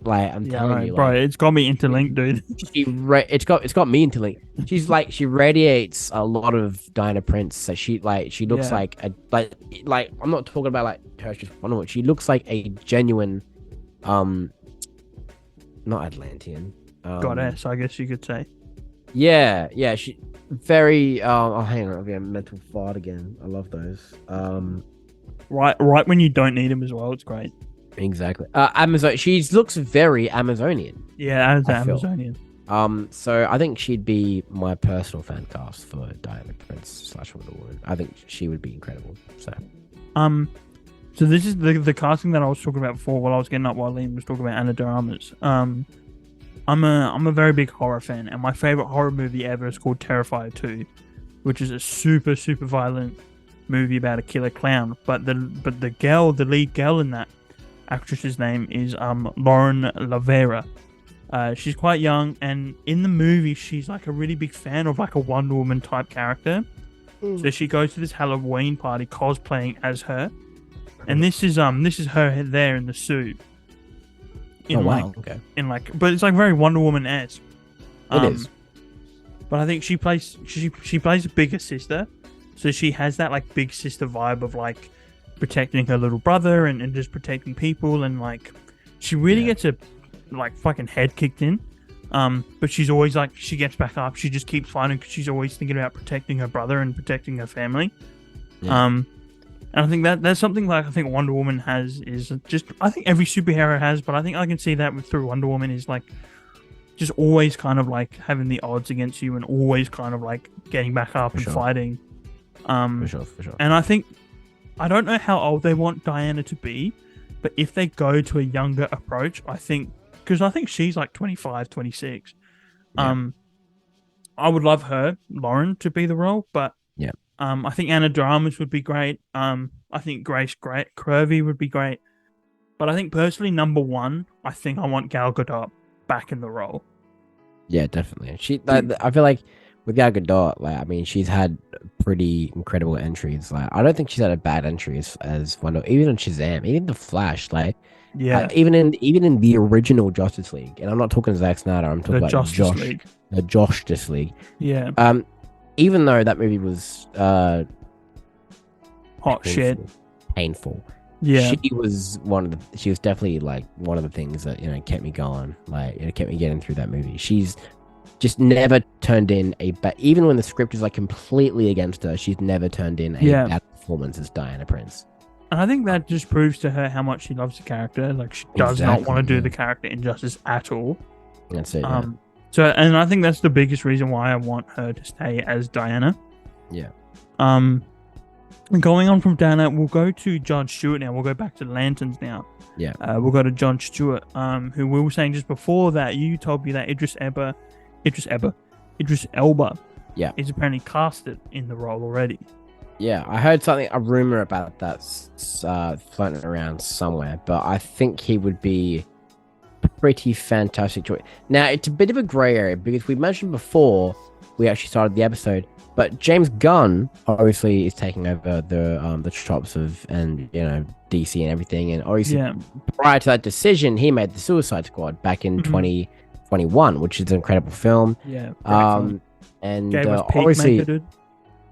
telling you, bro, it's got me interlinked, dude. It's got me interlinked. She's like she radiates a lot of Diana Prince. So she looks like I'm not talking about like her just Wonder Woman. She looks like a genuine, not Atlantean, goddess, I guess you could say. Yeah. She very hang on, I'll be a mental fart again. I love those. Right when you don't need them as well, it's great. Exactly. Amazon. She looks very Amazonian. Yeah, as Amazonian. So I think she'd be my personal fan cast for Diana Prince / Wonder Woman. I think she would be incredible. So this is the casting that I was talking about before while I was getting up while Liam was talking about Ana de Armas. I'm a very big horror fan, and my favorite horror movie ever is called Terrifier 2, which is a super violent movie about a killer clown. But the lead girl in that actress's name is Lauren Lavera. She's quite young, and in the movie she's like a really big fan of like a Wonder Woman type character. So she goes to this Halloween party cosplaying as her, and this is her there in the suit. but it's like very Wonder Woman-esque. It is. But I think she plays a bigger sister, so she has that like big sister vibe of like protecting her little brother and just protecting people, and like she really gets a like fucking head kicked in. But she's always like, she gets back up. She just keeps fighting because she's always thinking about protecting her brother and protecting her family. Yeah. And I think that's something like I think Wonder Woman has is just, I think every superhero has, but I think I can see that through Wonder Woman is like just always kind of like having the odds against you and always kind of like getting back up and fighting. For sure. And I think, I don't know how old they want Diana to be, but if they go to a younger approach, I think, because I think she's like 25, 26. Yeah. I would love her, Lauren, to be the role, but I think Anna de Armas would be great. I think Grace Curvy would be great. But I think personally, number one, I think I want Gal Gadot back in the role. Yeah, definitely. I feel like with Gal Gadot, like, I mean, she's had pretty incredible entries. Like, I don't think she's had a bad entry as one. Even on Shazam, even the Flash, like, even in the original Justice League, and I'm not talking Zack Snyder. I'm talking about the Justice League. Yeah. Even though that movie was painful. Yeah. She was definitely like one of the things that kept me going. Like, it kept me getting through that movie. She's just never turned in even when the script is like completely against her, she's never turned in a bad performance as Diana Prince. And I think that just proves to her how much she loves the character. Like, she does not want to do the character injustice at all. That's it. So, and I think that's the biggest reason why I want her to stay as Diana. Yeah. And going on from Diana, we'll go to John Stewart now. We'll go back to Lanterns now. Yeah. We'll go to John Stewart, who we were saying just before that you told me that Idris Elba, is apparently casted in the role already. Yeah, I heard a rumor about that floating around somewhere, but I think he would be pretty fantastic choice. Now, it's a bit of a gray area because we mentioned before we actually started the episode, but James Gunn obviously is taking over the chops of DC and everything, and obviously prior to that decision, he made the Suicide Squad back in 2021, which is an incredible film. Yeah. And obviously, dude.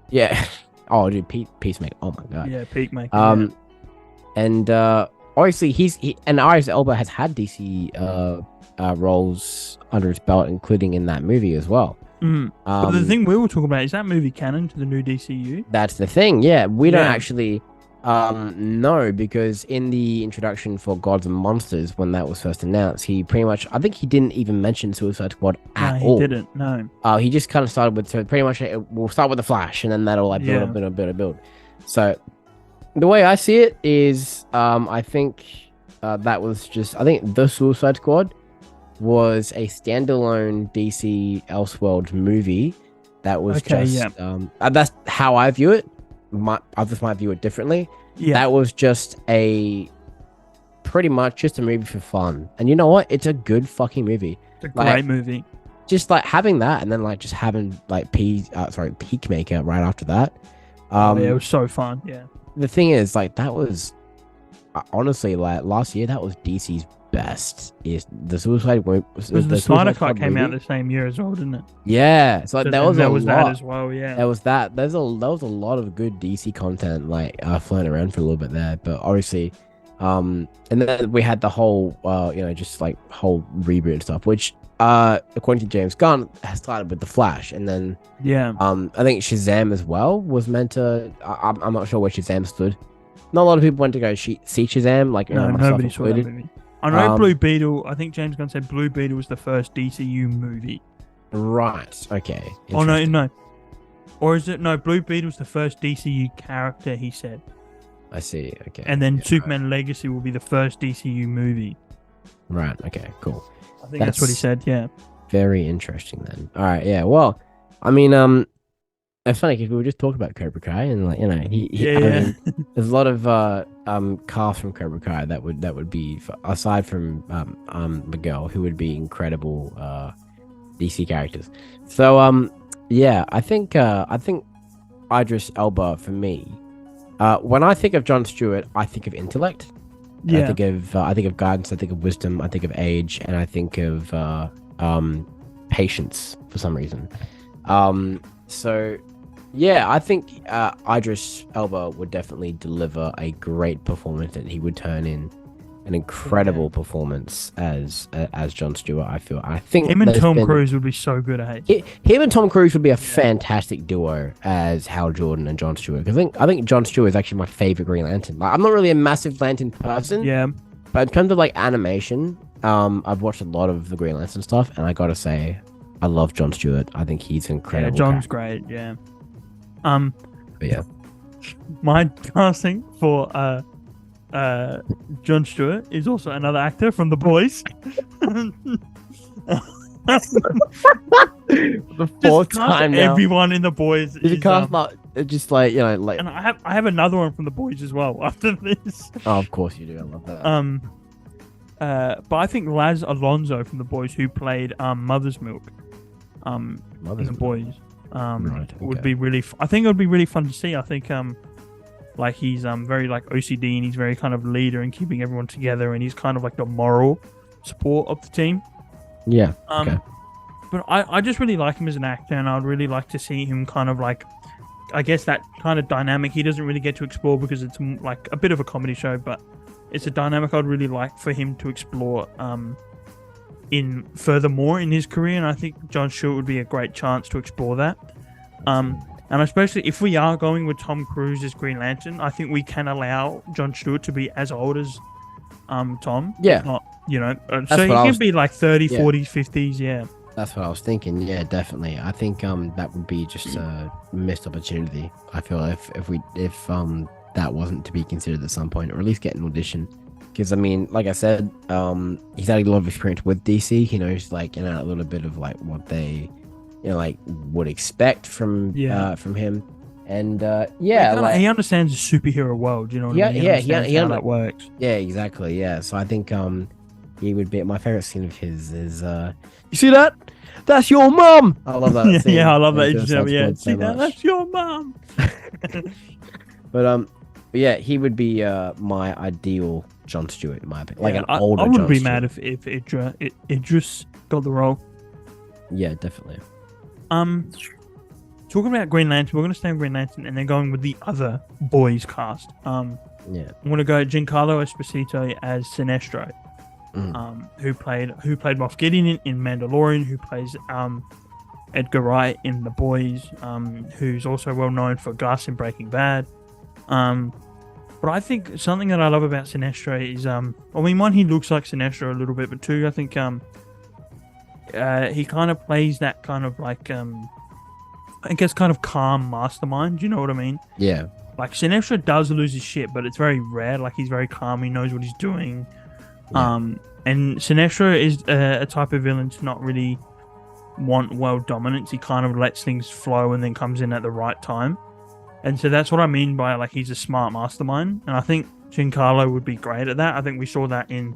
Yeah. Oh, dude, Peacemaker. Oh my god. Yeah, Peacemaker. And obviously and Idris Elba has had DC roles under his belt, including in that movie as well. But the thing we were talking about, is that movie canon to the new DCU? That's the thing. Yeah, we don't actually know, because in the introduction for Gods and Monsters, when that was first announced, he pretty much, I think he didn't even mention Suicide Squad at all. He didn't. No. He just kind of started with, so pretty much we'll start with the Flash, and then that'll like build. So the way I see it is, I think that was just, I think the Suicide Squad was a standalone DC Elseworlds movie that was that's how I view it. Others might view it differently. Yeah. That was just pretty much just a movie for fun. And you know what? It's a good fucking movie. It's a great movie. Just like having that, and then like just having like Peacemaker right after that. It was so fun. Yeah. The thing is, like, that was honestly, like, last year, that was DC's best. Is the Suicide the Snyder Cut came out the same year as well, didn't it? Yeah, so there was that as well. Yeah, there was that. There was a lot of good DC content like floating around for a little bit there, but obviously, and then we had the whole just like whole reboot stuff, which according to James Gunn has started with the Flash, and then I think Shazam as well was meant to. I'm not sure where Shazam stood. Not a lot of people went to go see Shazam. Like, no, nobody saw that movie. I know Blue Beetle. I think James Gunn said Blue Beetle was the first DCU movie. Right. Okay. Oh no. Or is it no? Blue Beetle was the first DCU character. He said. I see. Okay. And then Superman Legacy will be the first DCU movie. Right. Okay. Cool. I think that's what he said. Yeah. Very interesting then. All right. Yeah. Well, I mean, it's funny because we were just talking about Cobra Kai, and like, I mean, there's a lot of cast from Cobra Kai that would be, aside from Miguel, who would be incredible DC characters. So I think Idris Elba for me. When I think of Jon Stewart, I think of intellect. I think of guidance, I think of wisdom, I think of age, and I think of patience for some reason. So yeah, I think Idris Elba would definitely deliver a great performance, and he would turn in an incredible performance as Jon Stewart. I think him and Tom Cruise would be so good at it. Him and Tom Cruise would be a fantastic duo as Hal Jordan and Jon Stewart. I think Jon Stewart is actually my favorite Green Lantern. Like, I'm not really a massive Lantern person. Yeah. But in terms of like animation, I've watched a lot of the Green Lantern stuff, and I gotta say, I love Jon Stewart. I think he's incredible. Yeah, John's great. Yeah. But yeah. My casting for Jon Stewart is also another actor from The Boys. The fourth time now. Everyone in The Boys is just like, you know, like. And I have another one from The Boys as well after this. Oh, of course you do. I love that. But I think Laz Alonso from The Boys, who played Mother's Milk, in The Boys, would be really. I think it would be really fun to see. I think like he's very like OCD, and he's very kind of leader and keeping everyone together, and he's kind of like the moral support of the team. Yeah. Okay. But I just really like him as an actor, and I'd really like to see him kind of like, I guess, that kind of dynamic he doesn't really get to explore because it's like a bit of a comedy show, but it's a dynamic I'd really like for him to explore in furthermore in his career, and I think Jon Stewart would be a great chance to explore that. And especially if we are going with Tom Cruise as Green Lantern, I think we can allow Jon Stewart to be as old as Tom. Yeah. Not, you know, so he can be like 30, 40s, 50s, yeah. That's what I was thinking. Yeah, definitely. I think that would be just a missed opportunity. I feel if that wasn't to be considered at some point, or at least get an audition. Because I mean, like I said, he's had a lot of experience with DC. He knows, like, you know, a little bit of like what they, you know, like would expect from him. And he understands the superhero world. You know what I mean? He understands how that works. Yeah, exactly. Yeah, so I think he would be. My favorite scene of his is you see that? That's your mum. I love that. Scene. Yeah, I love that. See that? That's your mum. But yeah, he would be my ideal Jon Stewart in my opinion. Like an older. I wouldn't be Stewart. mad if Idris got the role. Yeah, definitely. Talking about Green Lantern, we're going to stay on Green Lantern and then going with the other boys cast. I'm going to go Giancarlo Esposito as Sinestro. Who played Moff Gideon in Mandalorian, who plays Edgar Wright in The Boys, who's also well known for Gus in Breaking Bad. But I think something that I love about Sinestro is, one, he looks like Sinestro a little bit, but two, I think he kind of plays that kind of like, I guess, kind of calm mastermind. You know what I mean? Yeah. Like Sinestro does lose his shit, but it's very rare. Like he's very calm. He knows what he's doing. Yeah. And Sinestro is a type of villain to not really want world dominance. He kind of lets things flow and then comes in at the right time. And so that's what I mean by, like, he's a smart mastermind. And I think Giancarlo would be great at that. I think we saw that in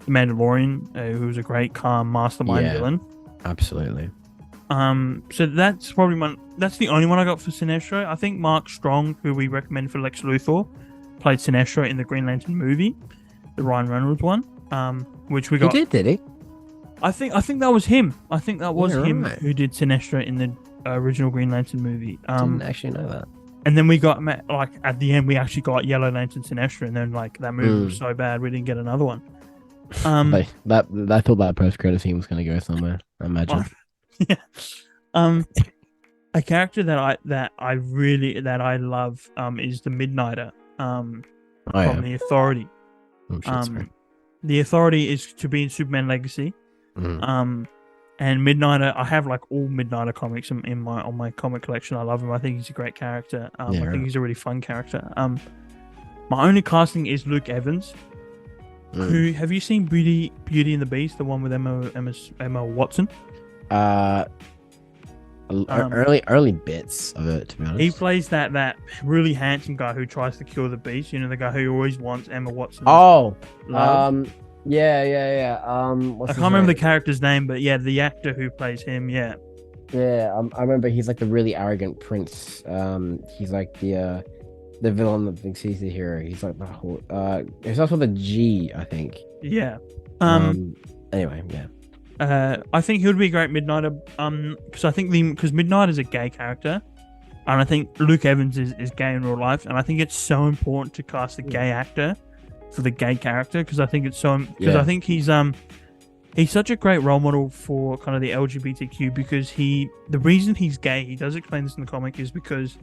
The Mandalorian, who was a great, calm mastermind villain. Absolutely. So that's probably that's the only one I got for Sinestro. I think Mark Strong, who we recommend for Lex Luthor, played Sinestro in the Green Lantern movie, the Ryan Reynolds one. Which we got. He did he? I think that was him. I think that was him who did Sinestro in the original Green Lantern movie. Didn't actually know that. And then we got, like, at the end, we actually got Yellow Lantern Sinestro, and then, like, that movie was so bad we didn't get another one. I thought that post-credit scene was going to go somewhere. I imagine. Yeah. A character that I love is the Midnighter from the Authority. Oh, shit, sorry. The Authority is to be in Superman Legacy. And Midnighter, I have like all Midnighter comics on my comic collection. I love him. I think he's a great character. I think he's a really fun character. My only casting is Luke Evans. Who have you seen Beauty and the Beast, the one with Emma Watson? Early bits of it, to be honest. He plays that really handsome guy who tries to cure the Beast. You know, the guy who always wants Emma Watson. Oh, love. Yeah. I can't remember the character's name, but yeah, the actor who plays him, yeah. Yeah, I remember he's like the really arrogant prince. He's like the The villain that thinks he's the hero. He's like the whole. It starts with a G, I think. Yeah. Anyway, yeah. I think he would be a great Midnighter. Because I think because Midnight is a gay character, and I think Luke Evans is gay in real life, and I think it's so important to cast a gay actor for the gay character because I think it's so. Because I think he's such a great role model for kind of the LGBTQ because the reason he's gay, he does explain this in the comic, is because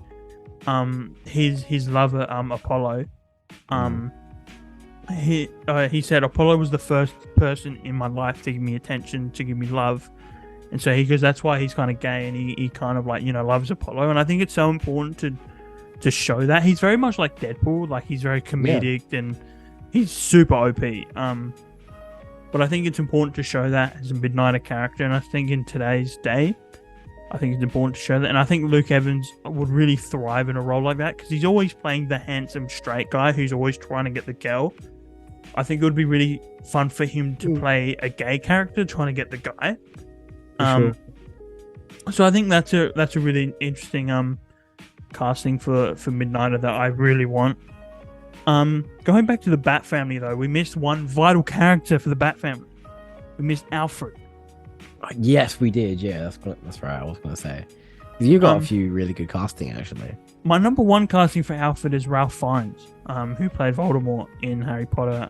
his lover Apollo, he said Apollo was the first person in my life to give me attention, to give me love, and so he goes, that's why he's kind of gay, and he kind of like, you know, loves Apollo, and I think it's so important to show that he's very much like Deadpool, like he's very comedic and he's super OP. But I think it's important to show that as a Midnighter character, and I think in today's day, I think it's important to show that, and I think Luke Evans would really thrive in a role like that because he's always playing the handsome straight guy who's always trying to get the girl. I think it would be really fun for him to play a gay character trying to get the guy. So I think that's a really interesting casting for Midnighter that I really want. Going back to the Bat family though, we missed one vital character for the Bat family. We missed Alfred. Yes, we did. Yeah, that's right. I was gonna say you got a few really good casting actually. My number one casting for Alfred is Ralph Fiennes, who played Voldemort in Harry Potter.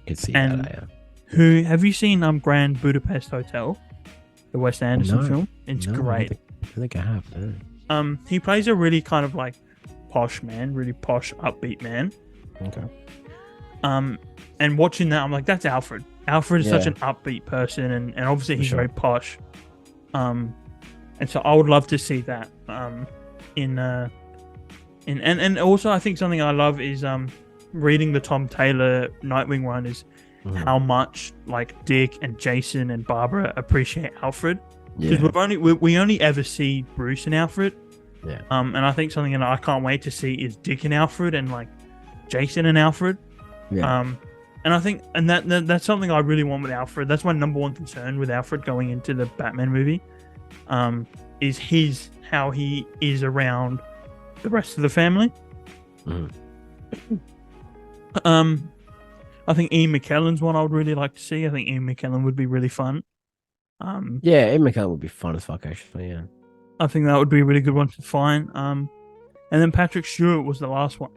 Could see that. Yeah. Who have you seen? Grand Budapest Hotel, the Wes Anderson film. It's great. I think I have. Yeah. He plays a really kind of like posh man, really posh, upbeat man. Okay. And watching that, I'm like, that's Alfred. Alfred is such an upbeat person, and obviously he's very posh. And so I would love to see that. And also I think something I love is reading the Tom Taylor Nightwing run is how much like Dick and Jason and Barbara appreciate Alfred, because we only ever see Bruce and Alfred. Yeah. And I think something that I can't wait to see is Dick and Alfred and like Jason and Alfred. Yeah. And I think that's something I really want with Alfred. That's my number one concern with Alfred going into the Batman movie. Is how he is around the rest of the family. I think Ian McKellen's one I would really like to see. I think Ian McKellen would be really fun. Ian McKellen would be fun as fuck actually. Yeah. I think that would be a really good one to find. And then Patrick Stewart was the last one.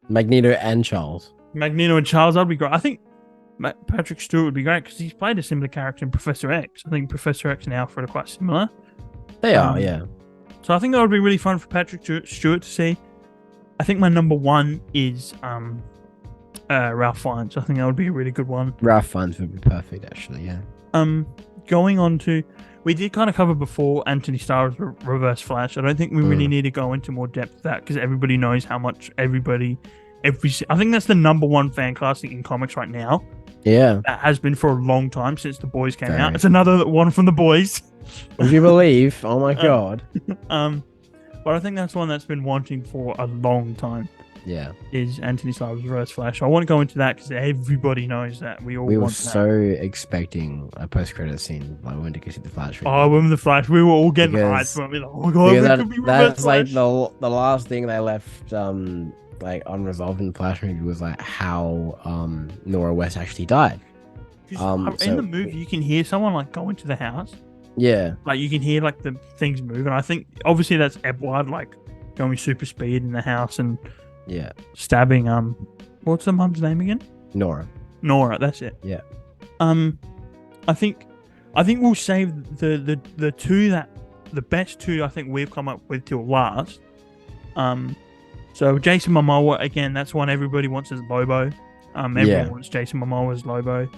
Magneto and Charles. Magneto and Charles, that'd be great. I think Patrick Stewart would be great because he's played a similar character in Professor X. I think Professor X and Alfred are quite similar. They are, yeah. So I think that would be really fun for Patrick Stewart to see. I think my number one is Ralph Fiennes. I think that would be a really good one. Ralph Fiennes would be perfect, actually, yeah. Going on to, we did kind of cover before Antony Starr's Reverse Flash. I don't think we really need to go into more depth of that because everybody knows how much I think that's the number one fan casting in comics right now. Yeah. That has been for a long time since The Boys came out. It's another one from The Boys. Would you believe? Oh my god. But I think that's one that's been wanting for a long time. Yeah. Is Antony Starr's Reverse Flash. I want to go into that because everybody knows that. We were so expecting a post-credit scene. Like, we went to go see the Flash. When the Flash, we were all getting hyped. We were like, oh my god, could be Reverse Flash. Like the last thing they left like unresolved in the Flash movie was like how Nora West actually died. In the movie, you can hear someone like go into the house. Yeah. Like you can hear like the things move, and I think obviously that's Edward like going super speed in the house and stabbing what's the mum's name again? Nora, that's it. Yeah. I think we'll save the two that the best two I think we've come up with till last. So Jason Momoa again, that's one everybody wants as Lobo. Everyone wants Jason Momoa as Lobo.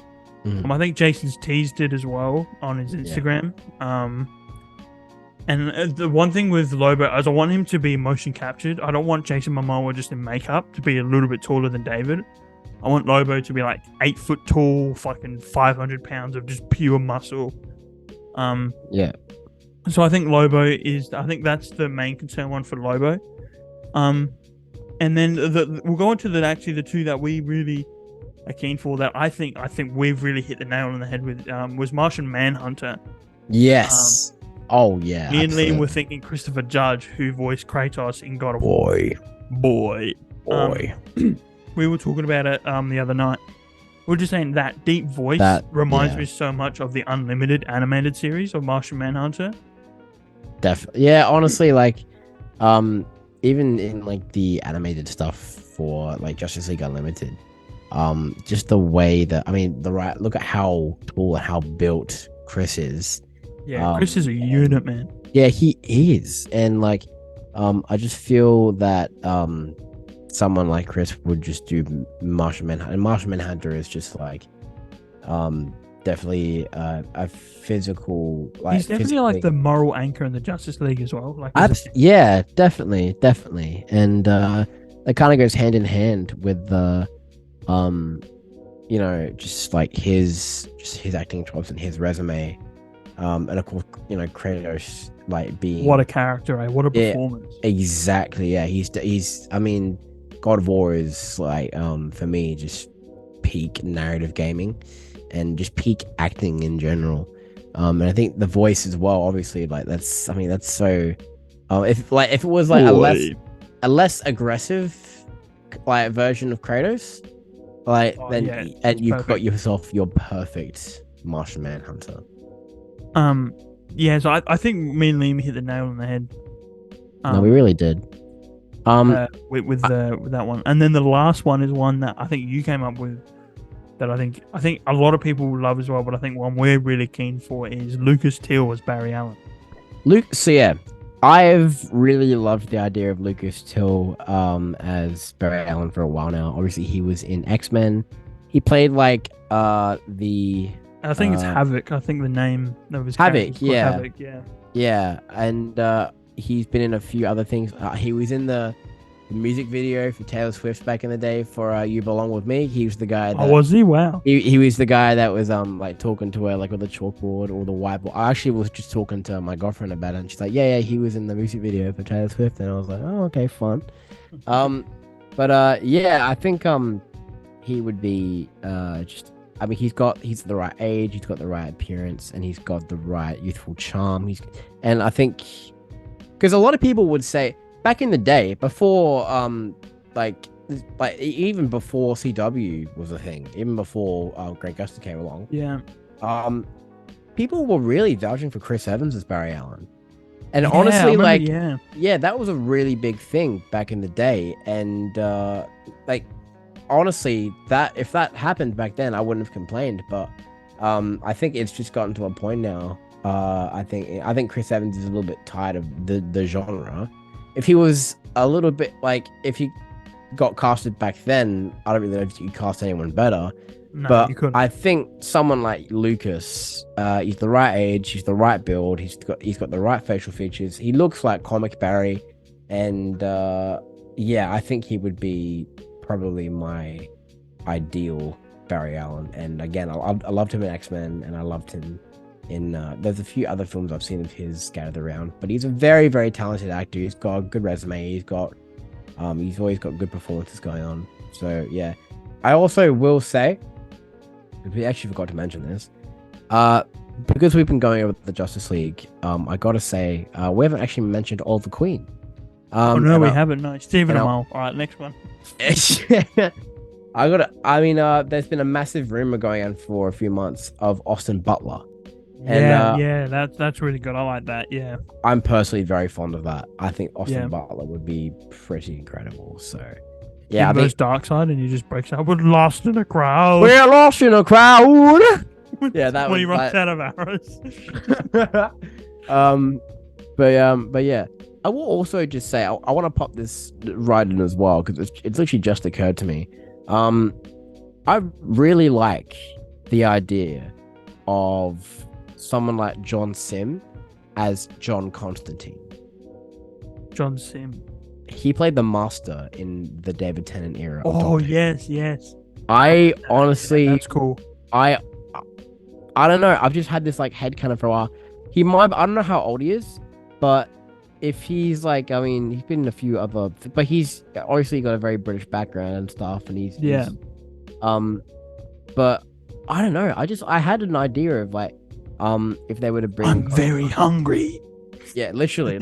I think Jason's teased it as well on his Instagram. And the one thing with Lobo is I want him to be motion captured. I don't want Jason Momoa just in makeup to be a little bit taller than David. I want Lobo to be like 8 foot tall, fucking 500 pounds of just pure muscle. So I think I think that's the main concern one for Lobo. And then we'll go into the two that we really are keen for that I think we've really hit the nail on the head with was Martian Manhunter. Yes. Oh yeah. Me and Liam were thinking Christopher Judge, who voiced Kratos in God of War. Boy. We were talking about it the other night. We were just saying that deep voice reminds me so much of the Unlimited animated series of Martian Manhunter. Definitely. Yeah, honestly, like, even in like the animated stuff for like Justice League Unlimited, just the way that look at how tall and how built Chris is. Yeah, Chris is a unit, man. Yeah, he is, and like, I just feel that someone like Chris would just do Martian Manhunter, and Martian Manhunter is just like, definitely a physical. Like, he's definitely like the moral anchor in the Justice League as well. Like, yeah, definitely, and that kind of goes hand in hand with the, just like his acting chops and his resume, and of course, Kratos like being what a character, what a performance. Exactly, yeah. He's. I mean, God of War is like, for me, just peak narrative gaming and just peak acting in general. And I think the voice as well, obviously, like that's so, if it was like a less aggressive like version of Kratos, like and you've got yourself your perfect Martian Manhunter. So I think me and Liam hit the nail on the head. No, we really did. With that one, and then the last one is one that I think you came up with, that I think a lot of people will love as well, but I think one we're really keen for is Lucas Teal as Barry Allen. I've really loved the idea of Lucas Teal as Barry Allen for a while now. Obviously, he was in X-Men. He played like the. I think it's Havoc. I think the name of his Havoc. Yeah. Havoc. Yeah. Yeah, and he's been in a few other things. He was in the music video for Taylor Swift back in the day for "You Belong with Me." He was the guy. That, was he? Wow. He was the guy that was like talking to her like with the chalkboard or the whiteboard. I actually was just talking to my girlfriend about it, and she's like, "Yeah, he was in the music video for Taylor Swift," and I was like, "Oh, okay, fun." I think he would be just. I mean, he's the right age, he's got the right appearance, and he's got the right youthful charm. And I think, because a lot of people would say back in the day, before like even before CW was a thing, even before Grant Gustin came along, people were really vouching for Chris Evans as Barry Allen. And honestly, that was a really big thing back in the day, and honestly, that if that happened back then, I wouldn't have complained. But I think it's just gotten to a point now. I think Chris Evans is a little bit tired of the genre. If he was a little bit like, if he got casted back then, I don't really know if you could cast anyone better. No, but you couldn't. I think someone like Lucas, he's the right age, he's the right build, he's got the right facial features. He looks like comic Barry, and I think he would be probably my ideal Barry Allen. And again, I loved him in X-Men, and I loved him in there's a few other films I've seen of his scattered around, but he's a very, very talented actor. He's got a good resume, he's always got good performances going on. So yeah, I also will say, we actually forgot to mention this, because we've been going over the Justice League, I gotta say, we haven't actually mentioned Oliver Queen. We haven't. No, Stephen Amell. All right, next one. There's been a massive rumor going on for a few months of Austin Butler. That's really good. I like that. Yeah, I'm personally very fond of that. I think Austin Butler would be pretty incredible. So, yeah, he goes dark side and he just breaks out. We're lost in a crowd. We're lost in a crowd. Yeah, that when he runs out of arrows. But yeah. I will also just say, I want to pop this right in as well, because it's literally just occurred to me. I really like the idea of someone like John Sim as John Constantine. John Sim. He played the Master in the David Tennant era. Oh, yes. I honestly... That's cool. I don't know. I've just had this like headcanon for a while. I don't know how old he is, but... if he's like, I mean, he's been in a few other, but he's obviously got a very British background and stuff, and he's but I don't know. I had an idea of like If they were to bring, I'm very hungry. Yeah, literally.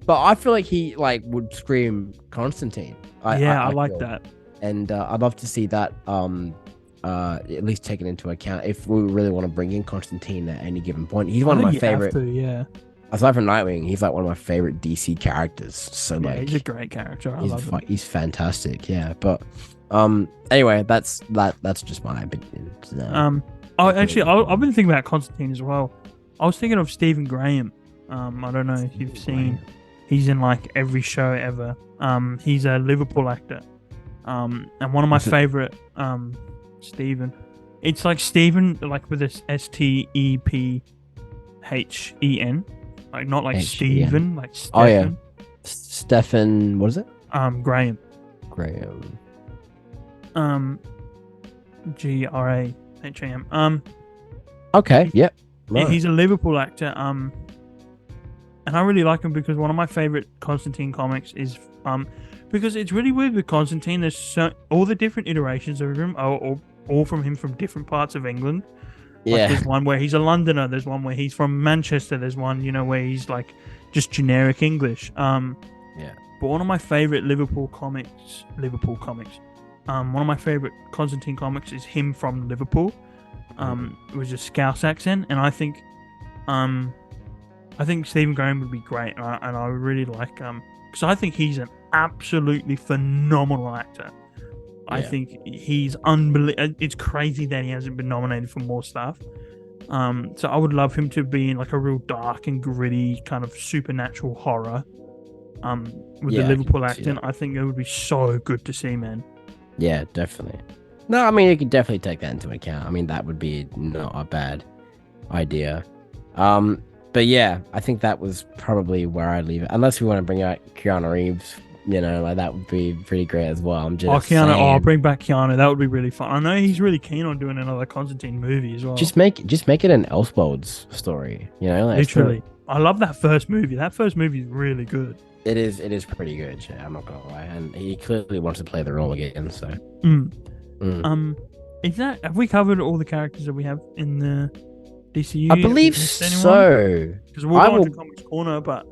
But I feel like he like would scream Constantine. I like that, and I'd love to see that at least taken into account if we really want to bring in Constantine at any given point. He's one of my favorite. Aside from Nightwing, he's like one of my favorite DC characters. So he's a great character. He's fantastic. Yeah, but anyway, that's just my opinion. So, actually, I've been thinking about Constantine as well. I was thinking of Stephen Graham. I don't know if you've seen. He's in like every show ever. He's a Liverpool actor. And one of my favorite Stephen. It's like Stephen, like with this Stephen, like not like Stephen, like Stephen. Oh yeah, Stephen. What is it? Graham. Graham. Okay. Yep. Right. He's a Liverpool actor. And I really like him because one of my favorite Constantine comics is because it's really weird with Constantine. There's all the different iterations of him are all from him from different parts of England. Yeah. Like there's one where he's a Londoner. There's one where he's from Manchester. There's one, where he's like just generic English. Yeah. But one of my favorite Liverpool comics. One of my favorite Constantine comics is him from Liverpool. With a Scouse accent, and I think Stephen Graham would be great, and I would really like because I think he's an absolutely phenomenal actor. I think he's unbelievable. It's crazy that he hasn't been nominated for more stuff. So I would love him to be in like a real dark and gritty kind of supernatural horror. With the Liverpool accent, I think it would be so good to see, man. Yeah, definitely. No, I mean you could definitely take that into account. I mean that would be not a bad idea. But yeah, I think that was probably where I'd leave it. Unless we want to bring out Keanu Reeves. Like that would be pretty great as well. I'm just Keanu. I'll bring back Keanu. That would be really fun. I know he's really keen on doing another Constantine movie as well. Just make it an Elseworlds story. Literally. I love that first movie. That first movie is really good. It is pretty good. Yeah, I'm not gonna lie. And he clearly wants to play the role again. So. Have we covered all the characters that we have in the DCU? I believe so. Because we'll go into Comics Corner, but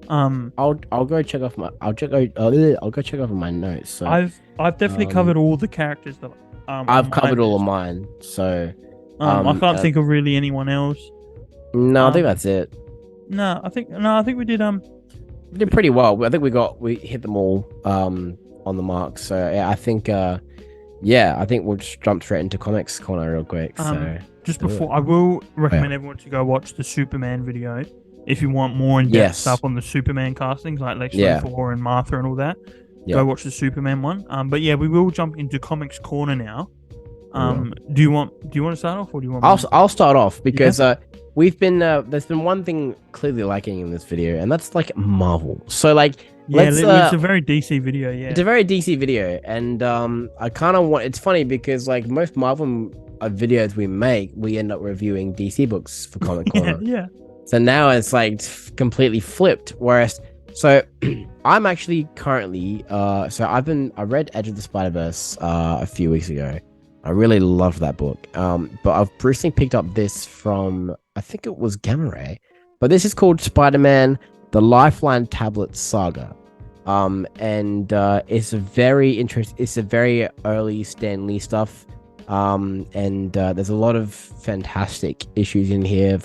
I'll go check off my I'll go check off my notes. So I've definitely covered all the characters that I've covered all of mine. So I can't think of really anyone else. No, I think that's it. I think we did we did pretty well. I think we hit them all on the mark. So yeah, I think we'll just jump straight into Comics Corner real quick. So just before, I will recommend everyone to go watch the Superman video if you want more in-depth stuff on the Superman castings, like Lex Luthor and Martha and all that. Go watch the Superman one. But yeah, we will jump into Comics Corner now. Do you want to start off, or do you want? I'll start off because we've been there's been one thing clearly lacking in this video, and that's like Marvel. So like. It's a very DC video, It's a very DC video, and I kind of want... It's funny because, like, most Marvel videos we make, we end up reviewing DC books for Comic Corner. Yeah. So now it's, like, completely flipped, whereas... So, I'm actually currently... I read Edge of the Spider-Verse a few weeks ago. I really loved that book. But I've recently picked up this from... I think it was Gamma Ray. But this is called Spider-Man... The Lifeline Tablet Saga, and it's a very interesting. It's a very early Stan Lee stuff, and there's a lot of fantastic issues in here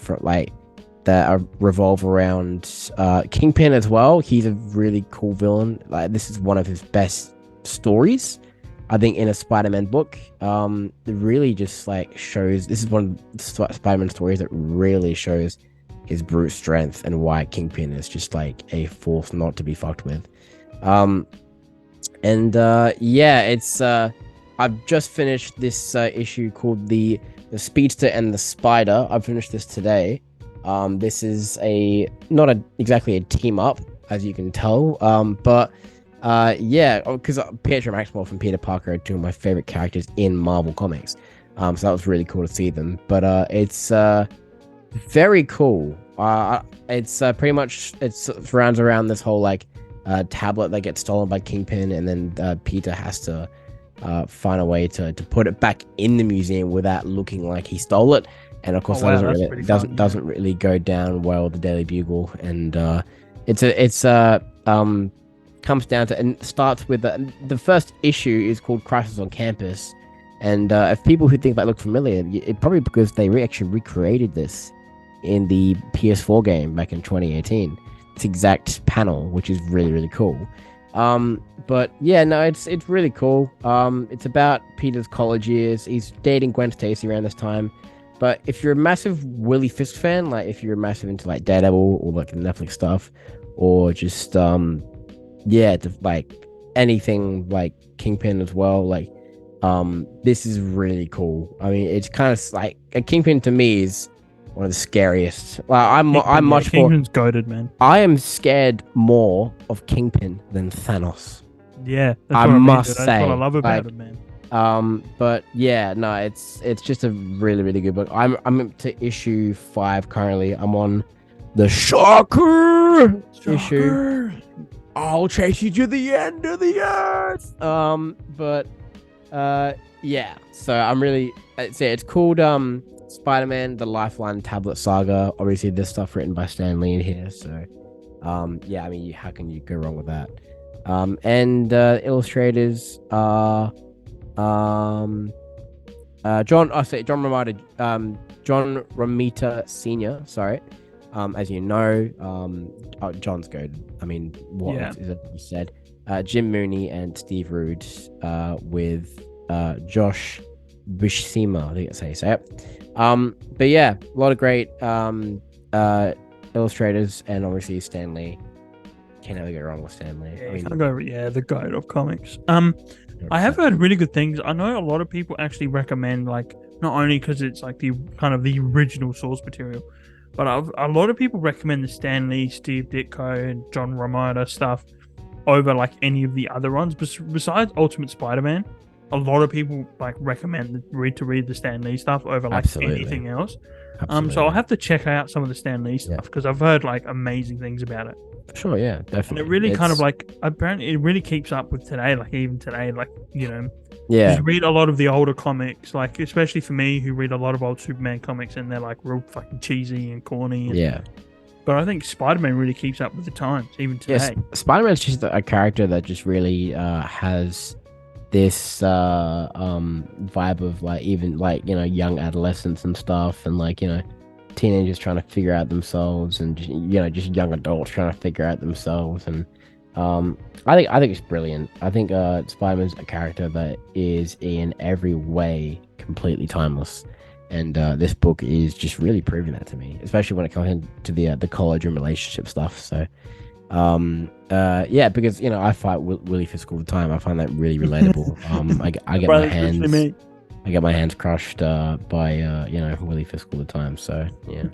that revolve around Kingpin as well. He's a really cool villain. Like this is one of his best stories, I think, in a Spider-Man book. It really just like shows. This is one of the Spider-Man stories that really shows his brute strength and why Kingpin is just like a force not to be fucked with. It's I've just finished this issue called the Speedster and the Spider. I finished this today. This is not exactly a team up, as you can tell, but because Pietro Maximoff and Peter Parker are two of my favorite characters in Marvel Comics, so that was really cool to see them. But it's very cool. It's pretty much it surrounds around this whole like tablet that gets stolen by Kingpin, and then Peter has to find a way to put it back in the museum without looking like he stole it. and of course doesn't really go down well with the Daily Bugle, and comes down to and starts with the first issue is called Crisis on Campus, and if people who think that look familiar, it probably because they actually recreated this in the PS4 game back in 2018. This exact panel, which is really, really cool. But yeah, no, it's really cool. It's about Peter's college years. He's dating Gwen Stacy around this time. But if you're a massive Willie Fisk fan, like if you're massive into like Daredevil or like the Netflix stuff, or just like anything like Kingpin as well, like this is really cool. I mean, it's kind of like a Kingpin to me is one of the scariest. Well, I'm much more. Kingpin's goated, man. I am scared more of Kingpin than Thanos. Yeah, I must say. That's what I love about it, man. But yeah, no, it's just a really, really good book. I'm up to issue 5 currently. I'm on the Shocker issue. I'll chase you to the end of the earth. Yeah. So I'm really. It's called Spider-Man: The Lifeline Tablet Saga. Obviously, this stuff written by Stan Lee in here. So, yeah. I mean, how can you go wrong with that? And illustrators are John Romita Sr. Sorry. As you know, John's good. I mean, what is it you said? Jim Mooney and Steve Rude, with Josh Buscema, I think that's how you say it. But yeah, a lot of great illustrators, and obviously Stan Lee. Can't ever go wrong with Stan Lee. Yeah, the goat of comics. I have heard really good things. I know a lot of people actually recommend, like, not only because it's like the kind of the original source material, but a lot of people recommend the Stan Lee, Steve Ditko, and John Romita stuff over like any of the other ones. Besides Ultimate Spider-Man, a lot of people like recommend to read the Stan Lee stuff over like anything else. So I'll have to check out some of the Stan Lee stuff because I've heard like amazing things about it. Sure, yeah, definitely. And it really kind of like, apparently it really keeps up with today, like even today, like, you know, you read a lot of the older comics, like especially for me who read a lot of old Superman comics, and they're like real fucking cheesy and corny. But I think Spider-Man really keeps up with the times, even today. Yes, Spider-Man's just a character that just really has this vibe of like, even like, you know, young adolescents and stuff, and like, you know, teenagers trying to figure out themselves, and just, you know, just young adults trying to figure out themselves. And I think it's brilliant. I think Spider-Man's a character that is in every way completely timeless, and this book is just really proving that to me, especially when it comes into the college and relationship stuff. So yeah, because, you know, I fight Willie Fisk all the time. I find that really relatable. I get my hands crushed by you know, Willie Fisk all the time. So yeah.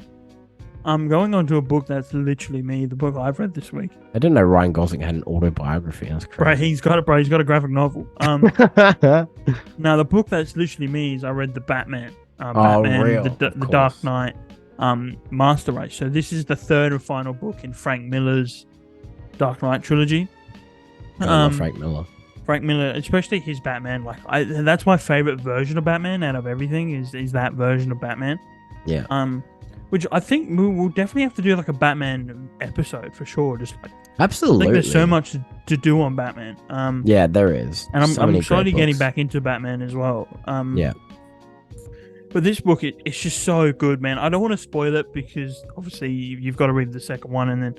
I'm going on to a book that's literally me, the book I've read this week. I didn't know Ryan Gosling had an autobiography. That's crazy. Right, he's got it, bro. He's got a graphic novel. Now the book that's literally me is I read the Batman. The Dark Knight Master Race. So this is the third and final book in Frank Miller's Dark Knight trilogy. I love Frank Miller, especially his Batman. Like, that's my favorite version of Batman out of everything. Is that version of Batman? Yeah. Which I think we'll definitely have to do like a Batman episode for sure. Just like, absolutely. I think there's so much to do on Batman. Yeah, there is. And I'm slowly getting back into Batman as well. Yeah. But this book, it's just so good, man. I don't want to spoil it because obviously you've got to read the second one, and then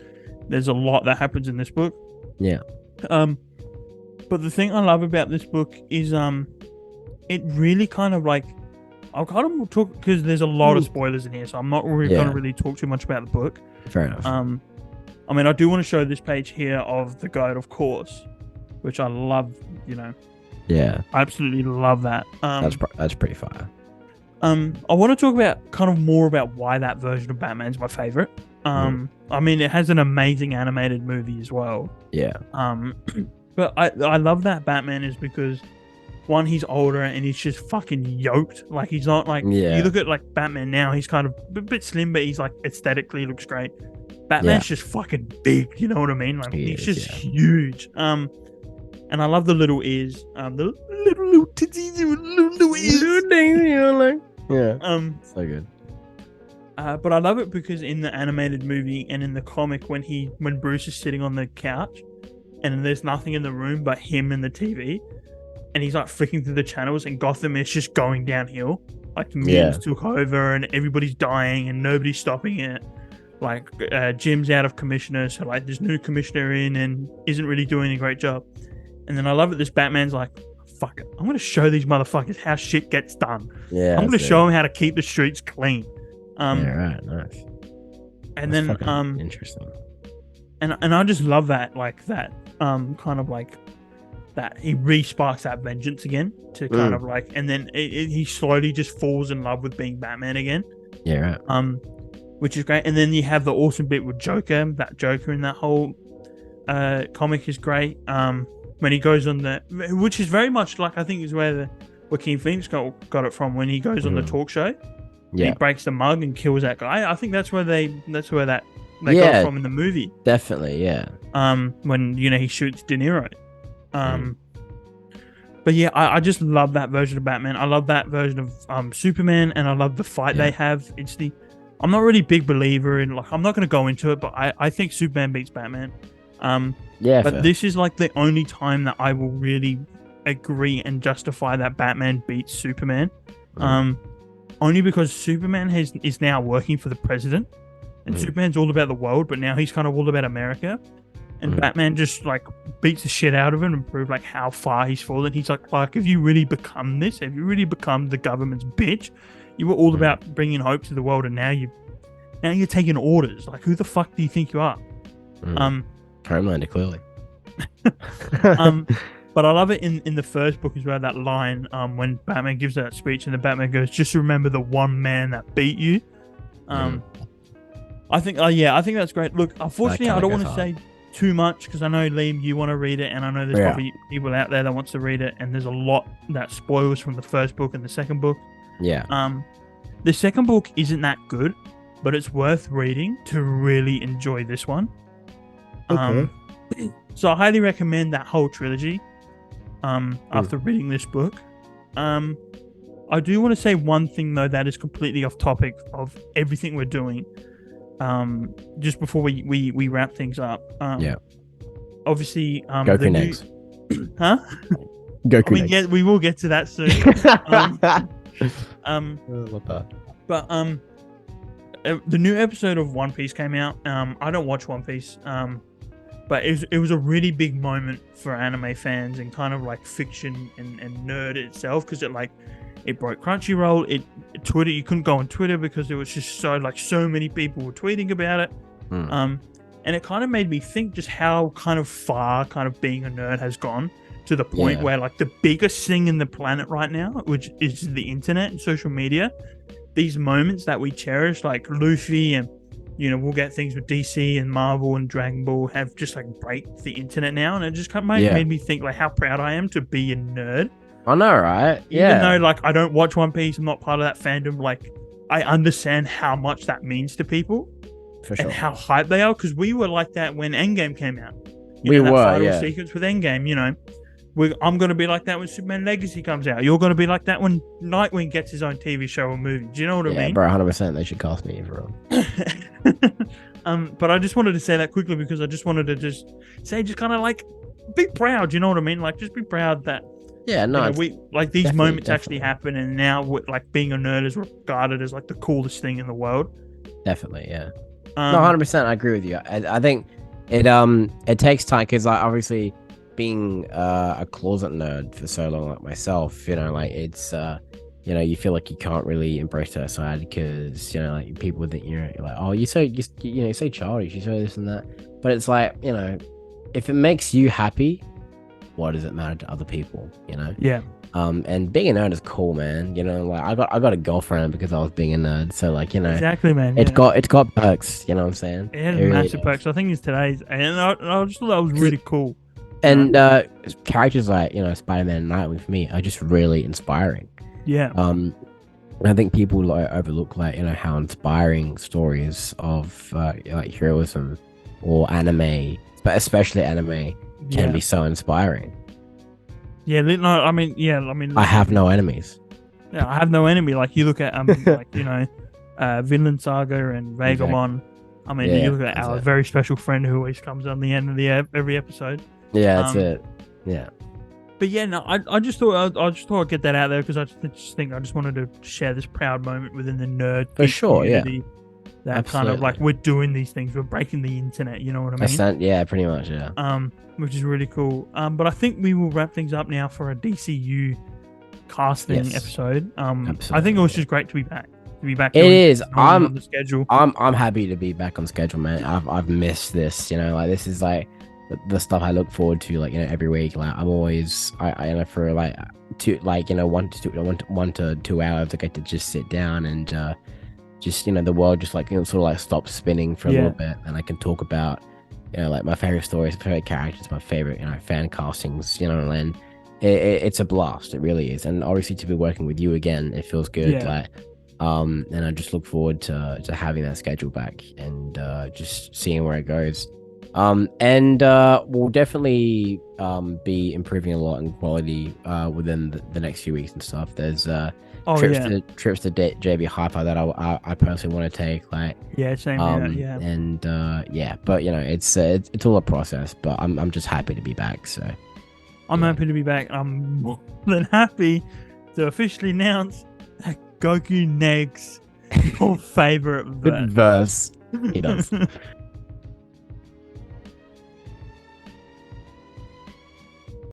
there's a lot that happens in this book. Yeah. But the thing I love about this book is it really kind of like, I'll kind of talk because there's a lot of spoilers in here, so I'm not really going to really talk too much about the book. Fair enough. I mean, I do want to show this page here of the goat, of course, which I love. You know. Yeah. I absolutely love that. That's pretty fire. I want to talk about kind of more about why that version of Batman's my favorite. I mean, it has an amazing animated movie as well. Yeah. But I love that Batman is because, one, he's older and he's just fucking yoked. Like, he's not like, you look at like Batman now, he's kind of a bit slim, but he's like aesthetically looks great. Batman's just fucking big, you know what I mean? Like, he's just huge. And I love the little ears. The little titties, little ears. Yeah. So good. But I love it because in the animated movie and in the comic, when Bruce is sitting on the couch and there's nothing in the room but him and the TV, and he's like flicking through the channels, and Gotham is just going downhill. Like the mutants took over and everybody's dying and nobody's stopping it. Like Jim's out of commissioner, so like there's new commissioner in and isn't really doing a great job. And then I love it. This Batman's like, fuck it, I'm going to show these motherfuckers how shit gets done. Yeah, I'm going to show them how to keep the streets clean. Right, nice. And that's then interesting. And I just love that, like that kind of like that he re-sparks that vengeance again to kind of like, and then he slowly just falls in love with being Batman again. Yeah, right. Which is great. And then you have the awesome bit with Joker. That Joker in that whole comic is great. When he goes on which is very much like, I think is where the Joaquin Phoenix got it from, when he goes on the talk show. Yeah, he breaks the mug and kills that guy. I think that's where they got it from in the movie. Definitely, yeah. When he shoots De Niro. But yeah, I just love that version of Batman. I love that version of Superman, and I love the fight they have. I'm not really a big believer in, like, I'm not going to go into it, but I think Superman beats Batman. But fair. This is like the only time that I will really agree and justify that Batman beats Superman. Only because Superman is now working for the president, and Superman's all about the world, but now he's kind of all about America. And Batman just like beats the shit out of him and proves like how far he's fallen. He's like, if you really become this, if you really become the government's bitch, you were all about bringing hope to the world, and now you're taking orders. Like, who the fuck do you think you are? Homelander, clearly. But I love it in the first book as well, that line when Batman gives that speech and the Batman goes, just remember the one man that beat you. I think that's great. Look, unfortunately, I don't want to say too much because I know, Liam, you want to read it, and I know there's probably people out there that wants to read it, and there's a lot that spoils from the first book and the second book. The second book isn't that good, but it's worth reading to really enjoy this one. So I highly recommend that whole trilogy after reading this book. I do want to say one thing, though, that is completely off topic of everything we're doing. Just before we wrap things up. Obviously, Goku next. Huh? Goku next. Yeah, we will get to that soon. But the new episode of One Piece came out. I don't watch One Piece. But it was a really big moment for anime fans and kind of like fiction and nerd itself, because it broke Crunchyroll. Twitter, you couldn't go on Twitter because it was just so many people were tweeting about it. And it kind of made me think just how kind of far kind of being a nerd has gone, to the point where like the biggest thing in the planet right now, which is the internet and social media, these moments that we cherish, like Luffy, and we'll get things with DC and Marvel and Dragon Ball have just like break the internet now, and it just kind of made me think like how proud I am to be a nerd. I know, right? Even though like I don't watch One Piece, I'm not part of that fandom. Like, I understand how much that means to people, for sure, and how hyped they are, because we were like that when Endgame came out. That final sequence with Endgame. I'm going to be like that when Superman Legacy comes out. You're going to be like that when Nightwing gets his own TV show or movie. Do you know what I mean? Yeah, bro, 100%. They should cast me, everyone. But I just wanted to say that quickly because I just wanted to just kind of like be proud. You know what I mean? Like, just be proud that we like these moments actually happen, and now like being a nerd is regarded as like the coolest thing in the world. Definitely, yeah. No, 100%. I agree with you. I think it takes time, because like obviously, being a closet nerd for so long, like myself, like it's you feel like you can't really embrace that side, because like people think you're like, oh, you're so childish, you're so this and that. But it's like, if it makes you happy, what does it matter to other people? And being a nerd is cool, man. Like I got a girlfriend because I was being a nerd, so like exactly, man. It's got perks. You know what I'm saying? It has massive perks. I think it's today's, and I just thought that was really cool. And characters like Spider-Man and Nightwing for me are just really inspiring. I think people like overlook how inspiring stories of like heroism or anime, but especially anime, can be so inspiring. I have no enemies. Yeah, I have no enemy. Like, you look at Vinland Saga and Vagabond. I mean, you look at our very special friend who always comes on the end of every episode. Yeah, that's it. Yeah. But yeah, no, I just thought I'd get that out there because I just wanted to share this proud moment within the nerd community. That Absolutely. Kind of like we're doing these things, we're breaking the internet. You know what I mean? Yeah, pretty much. Yeah. Which is really cool. But I think we will wrap things up now for a DCU casting episode. I think it was just great to be back. It is. I'm the schedule. I'm happy to be back on schedule, man. I've missed this. You know, like this is like the stuff I look forward to, like, you know, every week. Like I'm always, I you know, for like 1 to 2 hours, I get to just sit down and just, you know, the world just like, you know, sort of like stops spinning for a little bit, and I can talk about, you know, like my favorite stories, my favorite characters, my favorite, you know, fan castings, you know, and it's a blast. It really is. And obviously to be working with you again, it feels good. Like, and I just look forward to having that schedule back and just seeing where it goes. And we'll definitely be improving a lot in quality within the next few weeks and stuff. There's trips to JB Hyper that I personally want to take. Like, same here. And but you know, it's all a process. But I'm just happy to be back. So I'm happy to be back. I'm more than happy to officially announce that Goku Negs your favorite verse. He does.